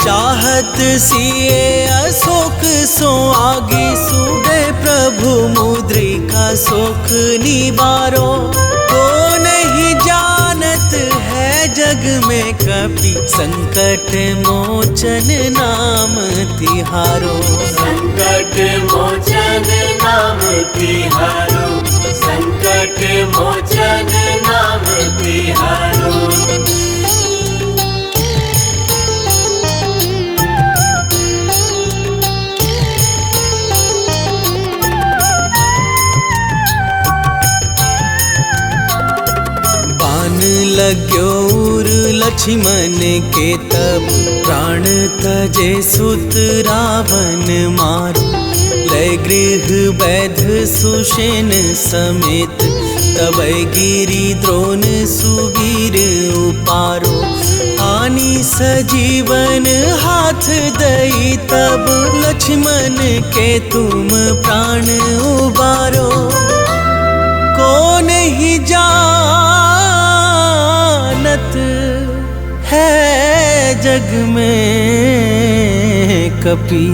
चाहत सिए अशोक सो आगे सूबे प्रभु मुद्रिका शोक निवारो। को नहीं जानत है जग में कपि संकट मोचन नाम तिहारो। संकट मोचन नाम तिहारो, संकट मोचन नाम तिहारो। लग्यो उर लक्ष्मण के तब प्राण तजे सुत रावण मारो। लय गृह वैध सुषेण समेत तब गिरी द्रोण सुवीर उपारो। आनी सजीवन हाथ दई तब लक्ष्मण के तुम प्राण उबारो। को नहीं जानत है जग में कपि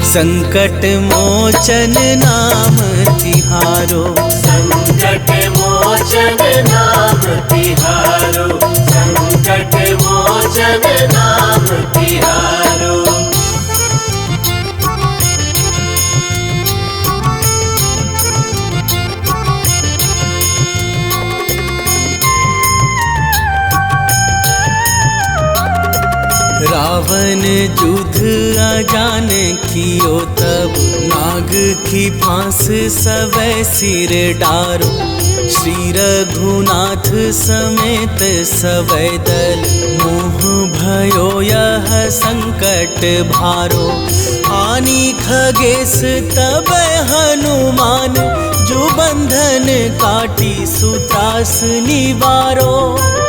संकट मोचन नाम तिहारो। संकट मोचन नाम तिहारो, संकट मोचन नाम तिहारो। रावण युद्ध अजान कियो तब नाग की फांस सवै सिर डारो। श्री रघुनाथ समेत सवै दल मोह भयो यह संकट भारो। आनी खगेश तब हनुमान जो बंधन काटी सुत्रास निवारो।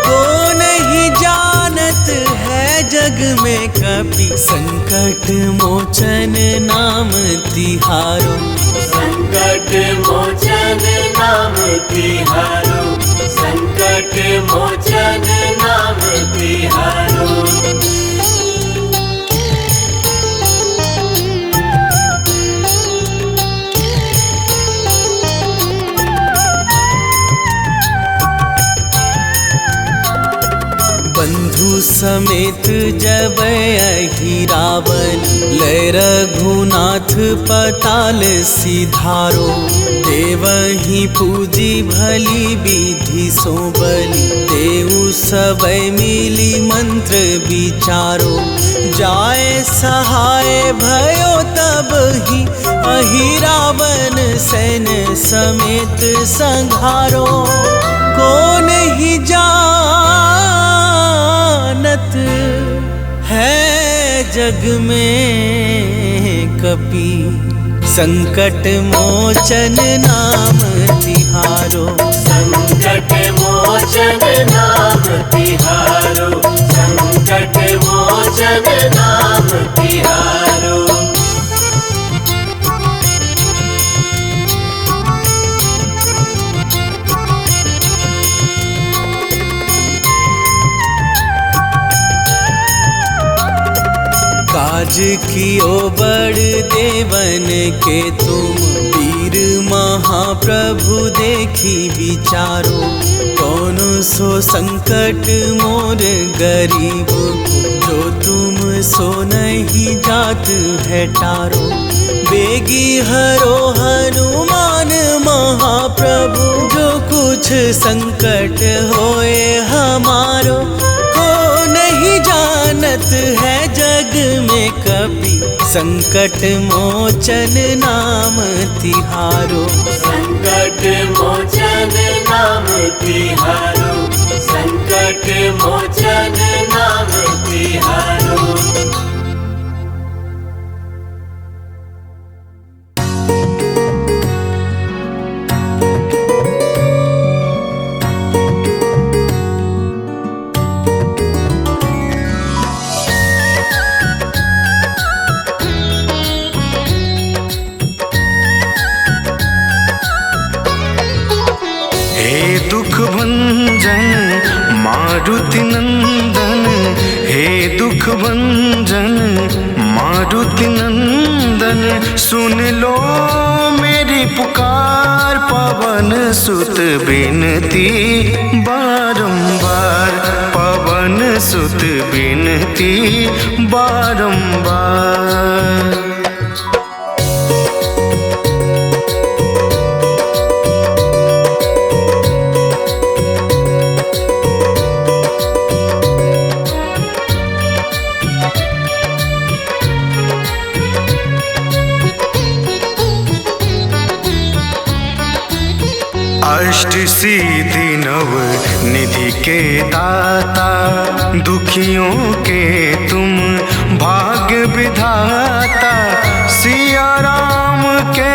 को नहीं जानत है जग में कपि संकट मोचन नाम तिहारो। संकट मोचन नाम तिहारो, संकट मोचन नाम तिहारो। बंधु समेत जब अहि रावण लय रघुनाथ पताल सिधारो। देवहि पूजी भली विधि सो बलि देउ सबय मिली मंत्र विचारो। जाय सहाय भयो तब ही अहि रावण सैन समेत संघारो। कौन ही जानत है जग में कपि संकट मोचन नाम तिहारो। संकट मोचन नाम तिहारो। संकट मोचन नाम तिहारो। काज कियो बड़ देवन के तुम वीर महाप्रभु देखी विचारो। कौन सो संकट मोर गरीब को जो तुम सो नहीं जात है टारो। बेगी हरो हनुमान महाप्रभु जो कुछ संकट होए हमारो। को नहीं जानत है जग में कपि संकट मोचन नाम तिहारो। संकट मोचन नाम तिहारो। संकट मोचन नाम तिहारो। मारुति नंदन हे दुख भंजन मारुति नंदन सुन लो मेरी पुकार। पवन सुत बिनती बारंबार। पवन सुत बिनती बारंबार। अष्ट सिद्धि नव निधि के दाता दुखियों के तुम भाग्य विधाता। सिया राम के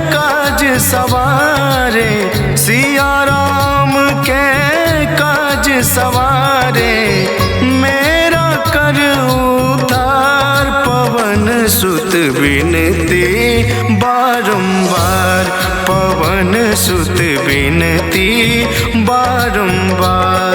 काज सवारे सिया राम के काज सवारे। मेरा कर उद्धार पवन सुत बिनती बारंबार। पवन सुत बिनती बारंबार।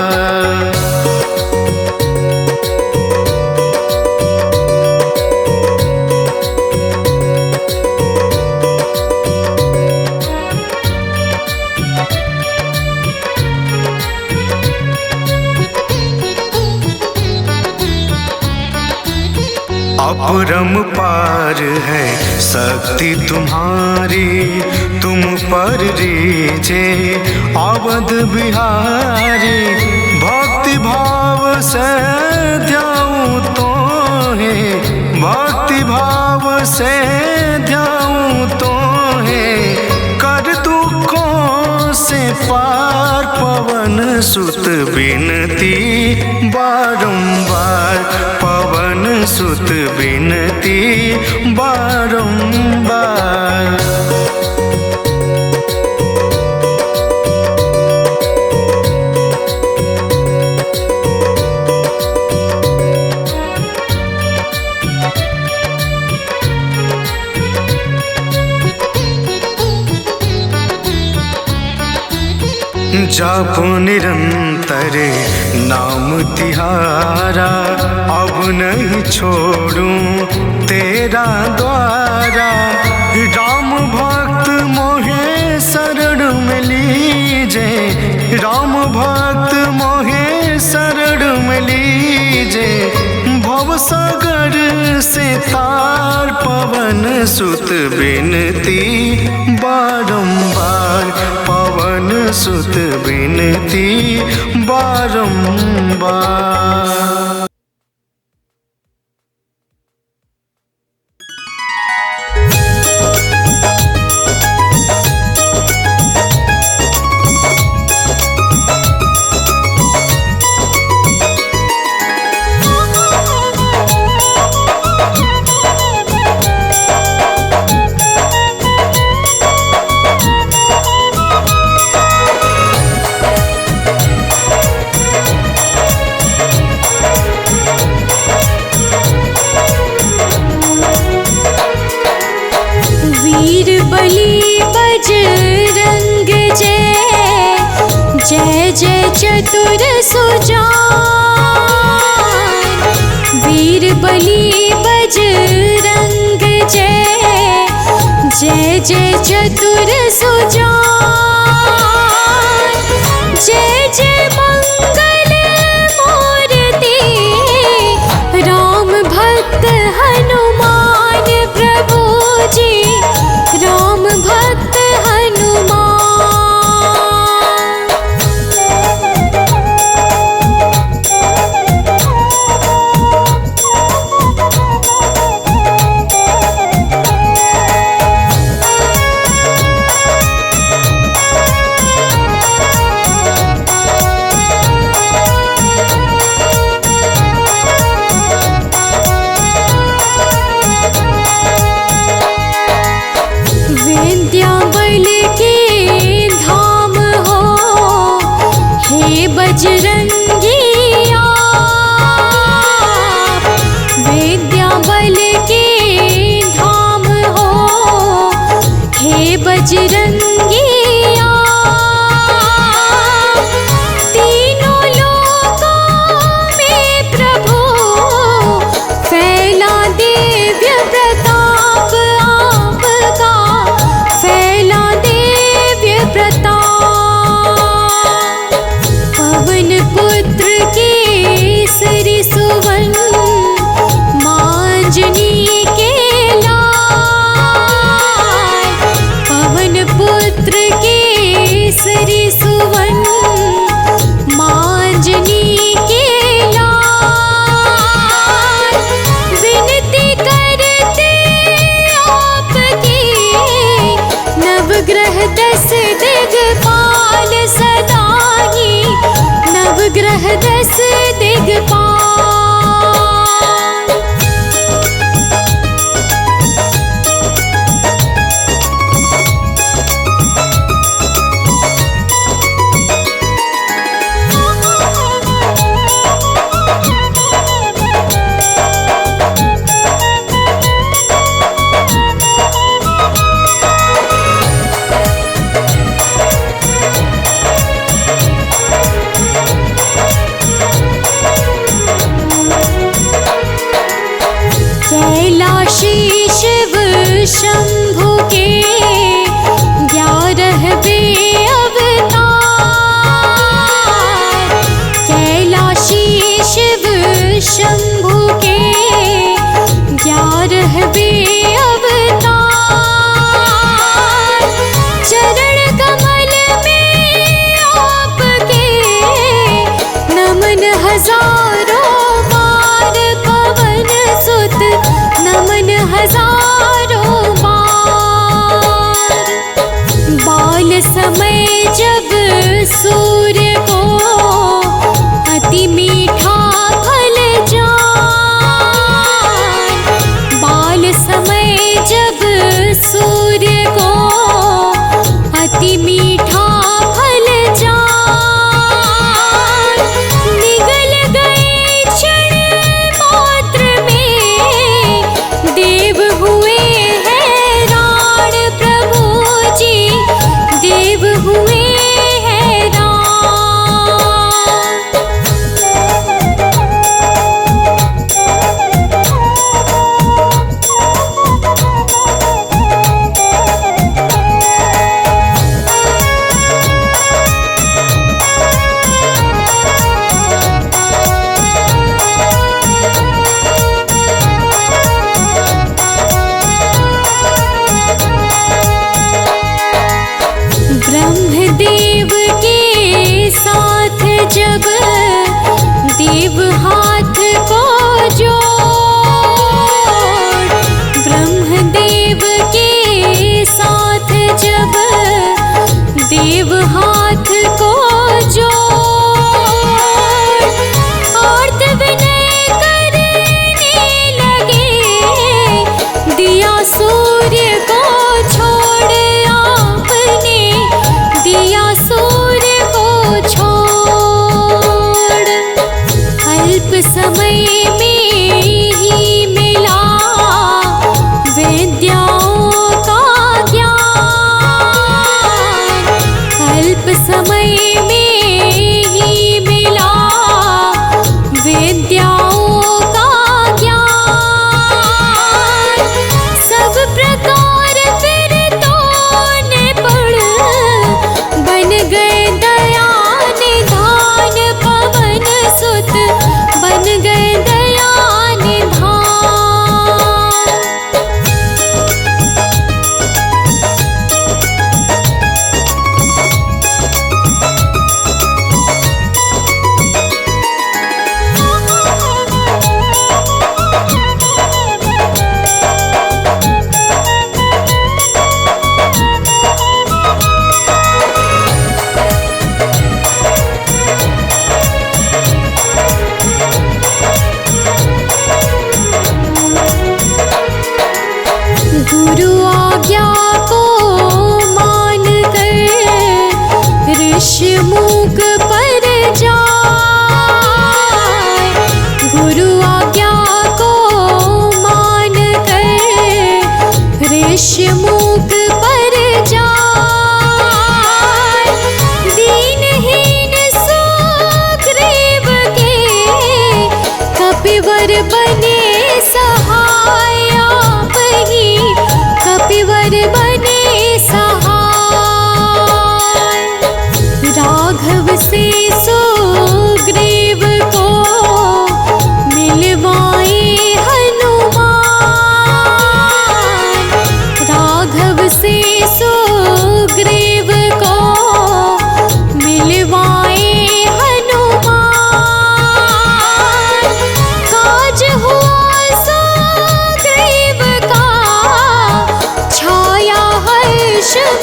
अपरम पार है शक्ति तुम्हारी तुम पर रीझे अवध बिहारी। भक्ति भाव से ध्याऊं तो है भक्ति भाव से ध्याऊं तो है। कर दुखों से पार पवन सुत बिनती बारंबार। पवन सुत बिनती बारंबार। जापो निरंतर नाम तिहारा। अब नहीं छोड़ूं तेरा द्वारा। राम भक्त मोहे शरण में लीजे राम भक्त मोहे शरण में लीजे। तार पवन सुत बिनती बारंबार, पवन सुत बिनती बारंबार। वीर बलि बजरंग जय, जय जय चतुर सुजान। वीर बलि बजरंग जय, जय जय चतुर सुजान। जय जय मंगल मूर्ति राम भक्त हनुमान प्रभु जी, राम भक्त हनुमान। विंध्याचल के धाम हो हे बजरंगिया, विंध्याचल के धाम हो हे बजरंगिया। तीनों लोकों में प्रभु फैला दिव्य प्रताप आपका, फैला दिव्य प्रताप। पवन पुत्र केसरी सुवन, मांजनी के लाल। पवन पुत्र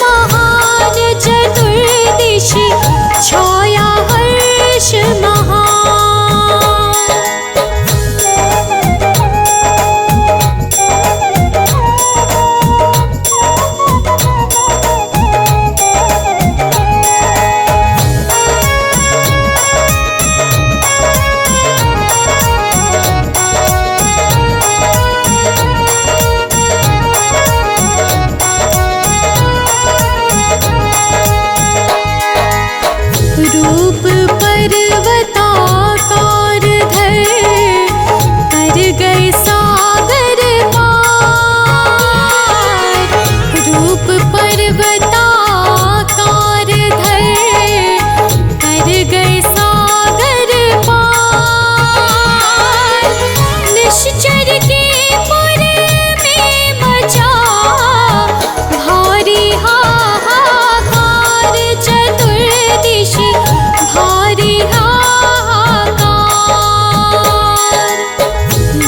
महान चतुर्दिशि छाया हर्ष महान। रूप पर्वताकार धर कर गए सागर पार। रूप पर्वताकार धर कर गए सागर पार। निश्चर के पुर में मचा भारी हाहाकार। चतुर्दिशि भारी हाहाकार।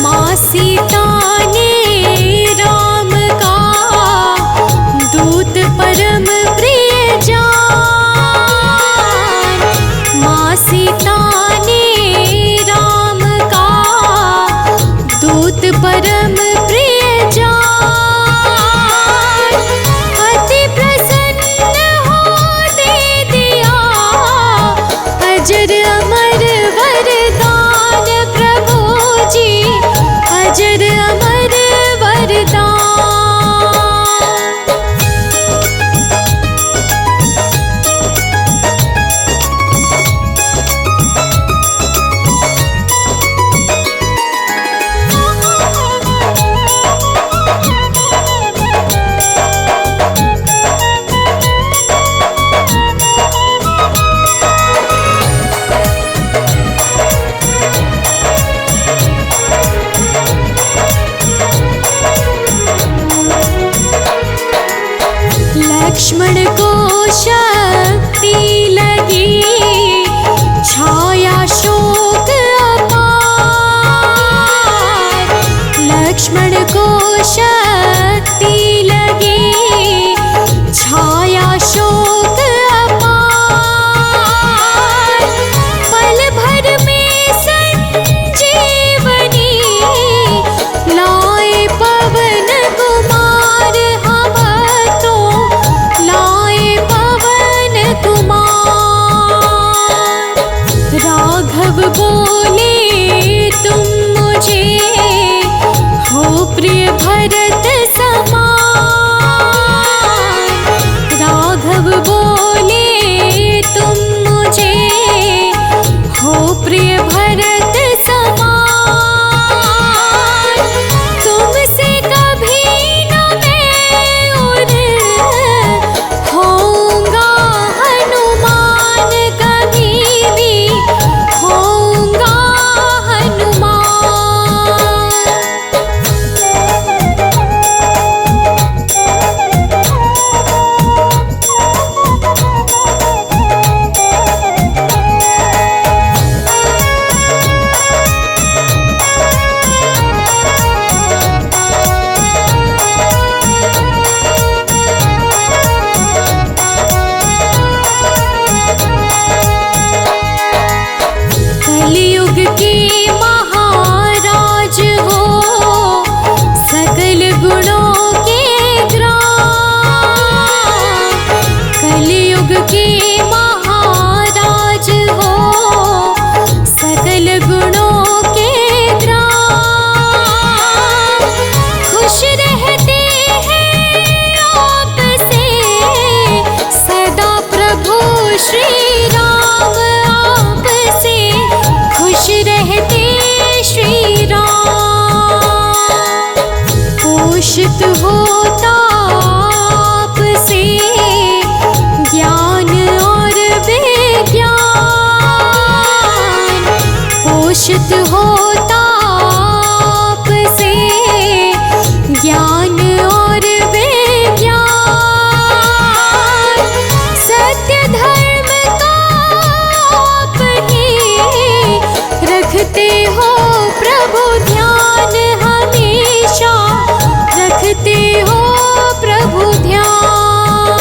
माँ सीता ने राम का दूत परम प्रिय जान। माँ सीता ने राम का दूत परम प्रिय जान। अति प्रसन्न हो दे दिया अजर अमर वरदान। प्रभु जी अजर अमर वरदान। लक्ष्मण को शक्ति लगी छाया शोक अपार। लक्ष्मण को शक्ति लगी छाया शोक अपार। पल भर में संजीवनी लाए पवन कुमार। हम तो लाए पवन कुमार। राघव बोले तुम मुझे हो प्रिय भरत समान। राघव बोले तुम मुझे हो प्रिय भरत समान। तुमसे कभी न मैं उर होऊंगा हनुमान। कभी भी होऊंगा हनुमान। कलयुग के महाराज हो सकल गुणों के ग्राम। कलयुग के महाराज हो सकल गुणों के ग्राम। खुश रहते हैं आपसे सदा प्रभु श्री राम। आपसे खुश रहते श्री राम। पोषित होता आपसे ज्ञान और विज्ञान। पोषित होता आपसे ज्ञान और विज्ञान। सत्य धर्म का आप ही रखते हो प्रभु ध्यान। हमेशा रखते हो प्रभु ध्यान।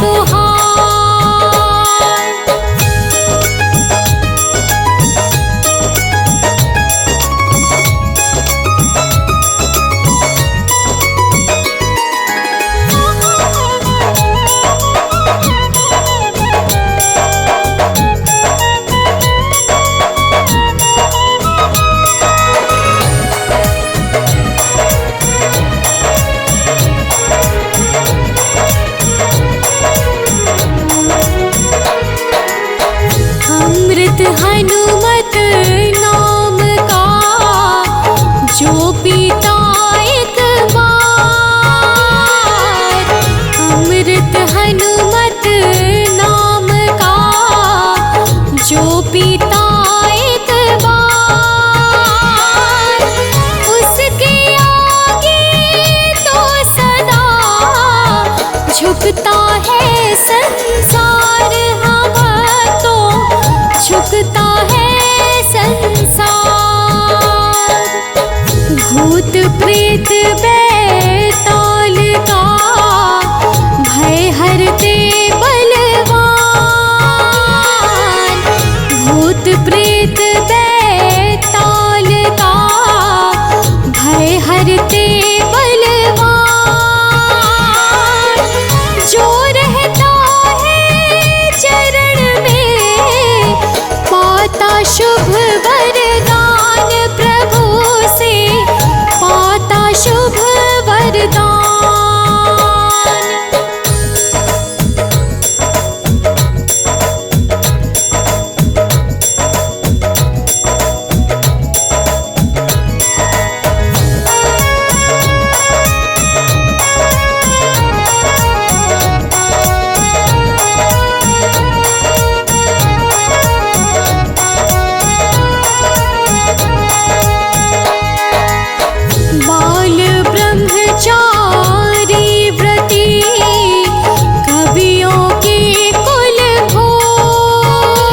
सुहार। अमृत हनुमत नाम का जो पीता एक बार, अमृत हनुमत नाम का जो पीता एक बार, उसके आगे तो सदा झुकता है संसार। हाँ तो झुकता है संसार। भूत प्रेत बैताल का भय हरते बलवान, भूत प्रेत बैताल का भय हरते बलवान, जो रहता है चरण में पाता शुभ वरदान, प्रभु से पाता शुभ वरदान। बाल ब्रह्मचारी व्रती कवियों के कुल भोग,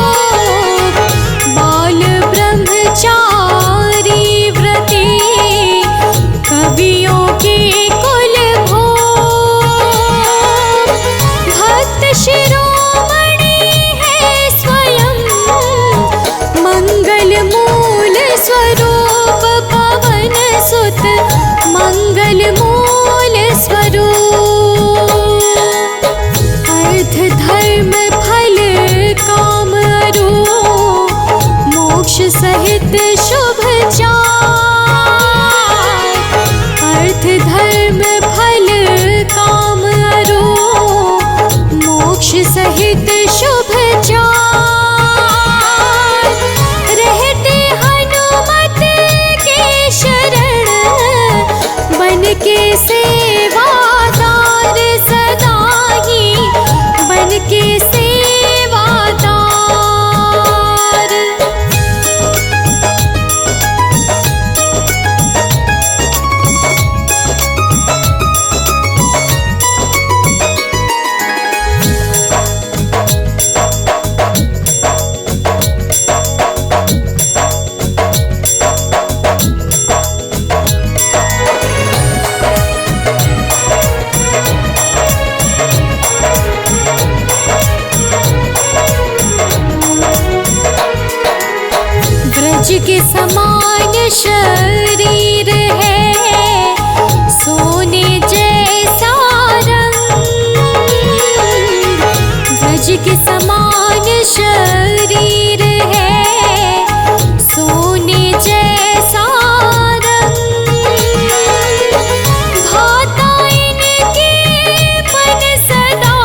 बाल ब्रह्मचारी व्रती कवियों के कुल भोग, भक्त शिरोमणि है स्वयं मंगल मूल स्वरूप, पवन सुत मंगल मूल स्वरूप। अर्थ धर्म फल काम अरु मोक्ष सहित शुभ चार, अर्थ धर्म फल काम अरु मोक्ष सहित शुभ चार, रहते हनुमत के शरण बन के सेवादार, सदा ही बन के सेवादार। ब्रज के समान शरीर है सोने जैसा रंग, ब्रज के समान शरीर है सोने जैसा रंग, भाता इनके मन सदा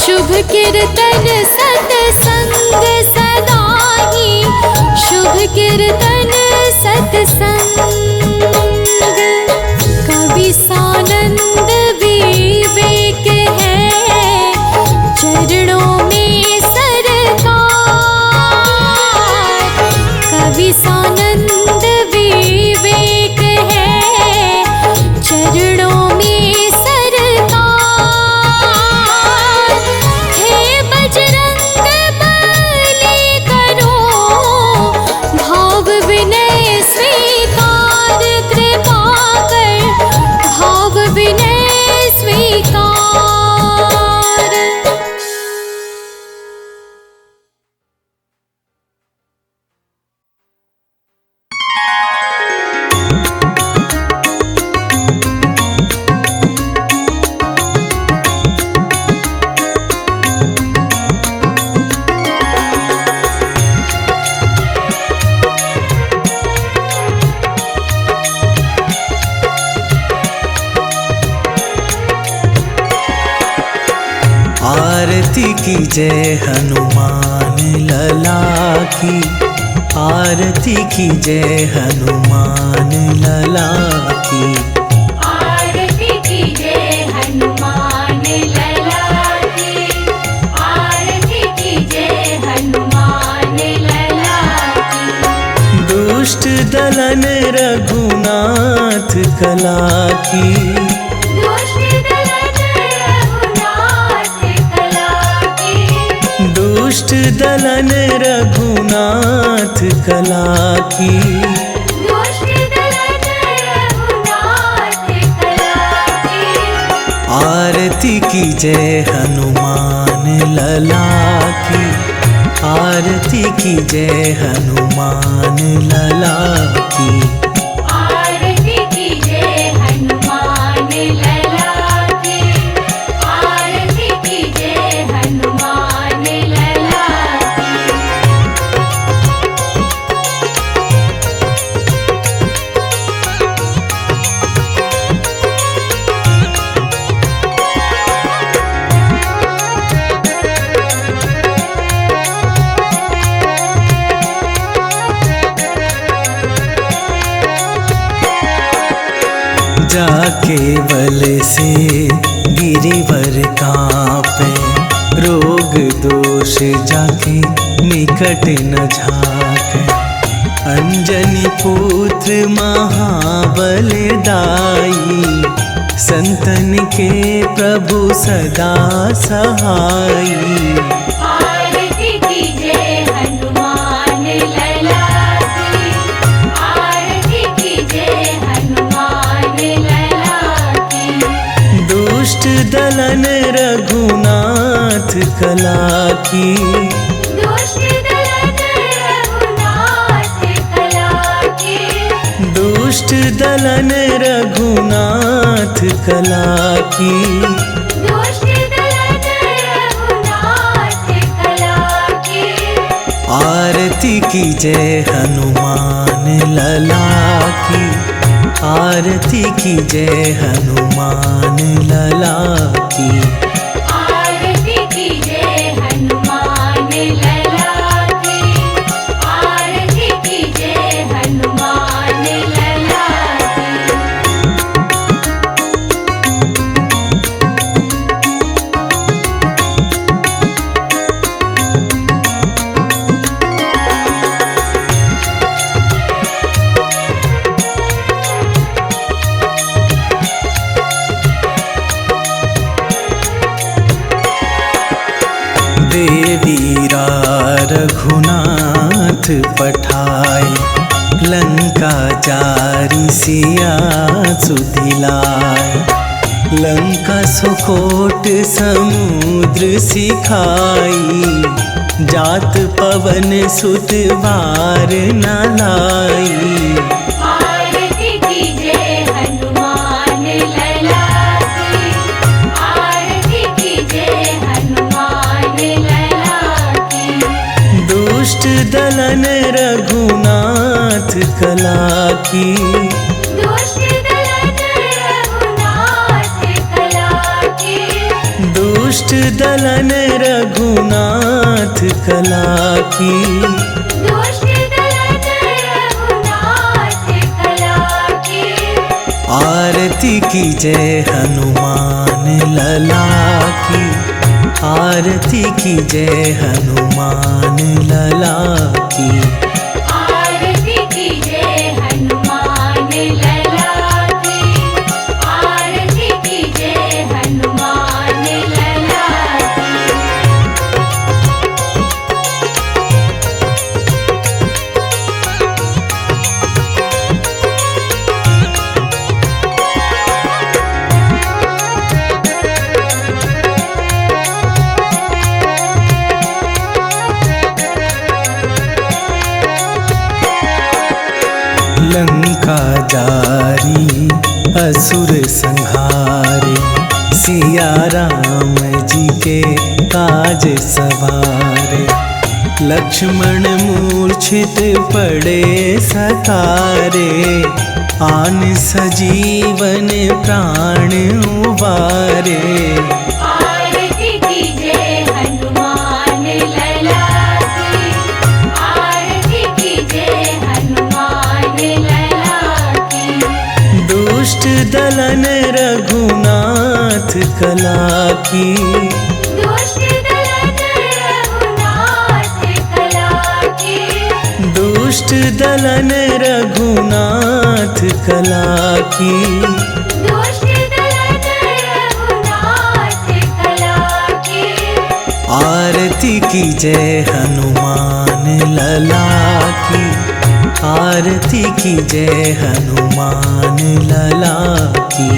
शुभ कीर्तन सत्संग, सदा ही शुभ कीर्तन सत्संग। कवि सानंद विवेक है चरणों में सरकार, कवि सानंद विवेक है चरणों में सरकार। हे बजरंग बली करो भाव विनय स्वीकार, आरती की जय हनुमान लला की, आरती की जय हनुमान लला की। आरती की जय हनुमान लला की, आरती की जय हनुमान लला की। दुष्ट दलन रघुनाथ कला की, दुष्ट दलन रघुनाथ कला की, दुष्ट दलन रघुनाथ कला की। आरती की जय हनुमान लला की, आरती की जय हनुमान लला की। आरती की जय हनुमान लला की, आरती की जय हनुमान लला की। जाके बल से गिरिवर कांपे, रोग दोष जाके निकट न झाके। अंजनी पुत्र महाबल दाई, संतन के प्रभु सदा सहाई। आरती की जय हनुमान लला की, आरती की जय हनुमान लला की। दुष्ट दलन रघुनाथ कला की, दुष्ट दलन रघुनाथ कला की, दुष्ट दलन रघुनाथ कला की। दुष्ट दलन रघुनाथ कला की। आरती की जय हनुमान लला की, आरती की जय हनुमान लला की। आरती की जय हनुमान लला की, आरती की जय हनुमान लला की। देवीरा रघुनाथ पठाए, लंका जारी सिया सुधिलाए। लंका सुकोट समुद्र सिखाई, जात पवन सुत बार न लाई। आरती की जय हनुमान लला की, आरती की जय हनुमान लला की। दुष्ट दलन रघुनाथ कला की, दुष्ट दलन रघुनाथ कला की, दुष्ट दलन रघुनाथ कला की। दुष्ट दलन रघुनाथ कला की। आरती की जय हनुमान लला की, आरती की जय हनुमान लला की। आरती की जय हनुमान लला की, आरती की जय हनुमान लला की। लंका जारी असुर संहारे, सिया राम जी के काज सवारे। लक्ष्मण मूर्छित पड़े सतारे, आन सजीवन प्राण उबारे। आरती की की, दुष्ट दलन रघुनाथ कला की, दुष्ट दलन रघुनाथ कला की। दुष्ट दलन रघुनाथ कला की। आरती की जय हनुमान लला की, आरती की जय हनुमान लला की।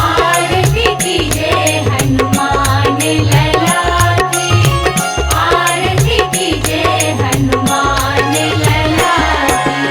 आरती की जय हनुमान लला की, आरती की जय हनुमान लला की।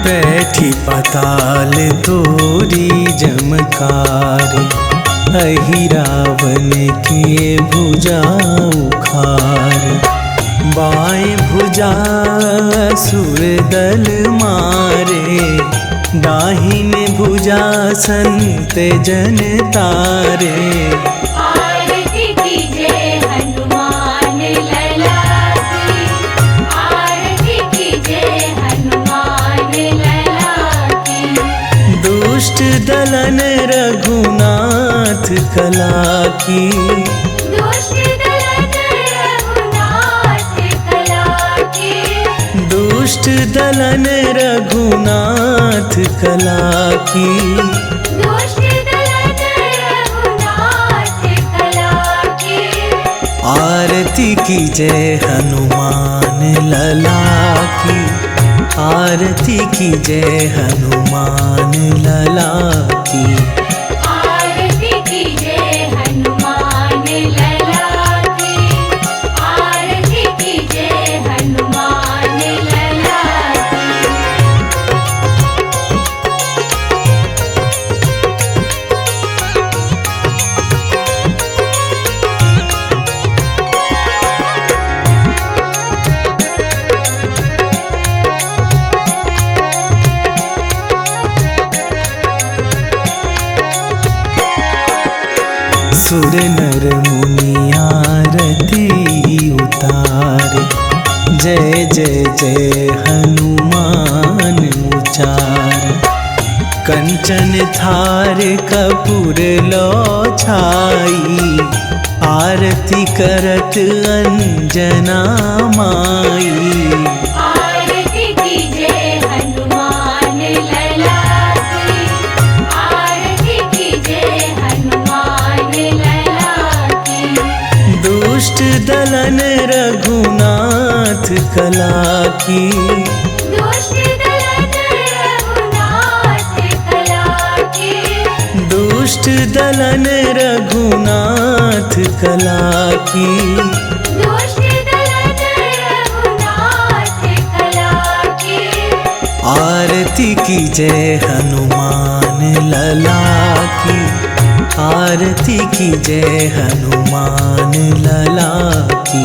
बैठी पाताल तोरी जमकार, अहि रावण के भुजा उखार। बाएं भुजा असुर दल मारे, दाहिने भुजा संत जन तारे। आरती की जय हनुमान लला की, आरती की जय हनुमान लला की। दुष्ट दलन रघुनाथ कला की, दुष्ट दलन रघुनाथ कला की, दुष्ट दलन रघुनाथ कला की। दुष्ट दलन रघुनाथ कला की। आरती की जय हनुमान लला की, आरती की जय हनुमान लला की। आरती की जय हनुमान लला की, आरती की जय हनुमान लला की। सुर नर मुनि आरती उतारे, जय जय जय हनुमान उचार। कंचन थार कपूर लो छाई, आरती करत अंजना माई। आरती की जय हनुमान लला की, आरती की जय हनुमान लला की। दुष्ट दलन रघुनाथ कला की, दुष्ट दलन रघुनाथ कला की, दुष्ट दलन रघुनाथ कला की। दुष्ट दलन रघुनाथ कला की। आरती की जय हनुमान लला की, आरती की जय हनुमान लला की।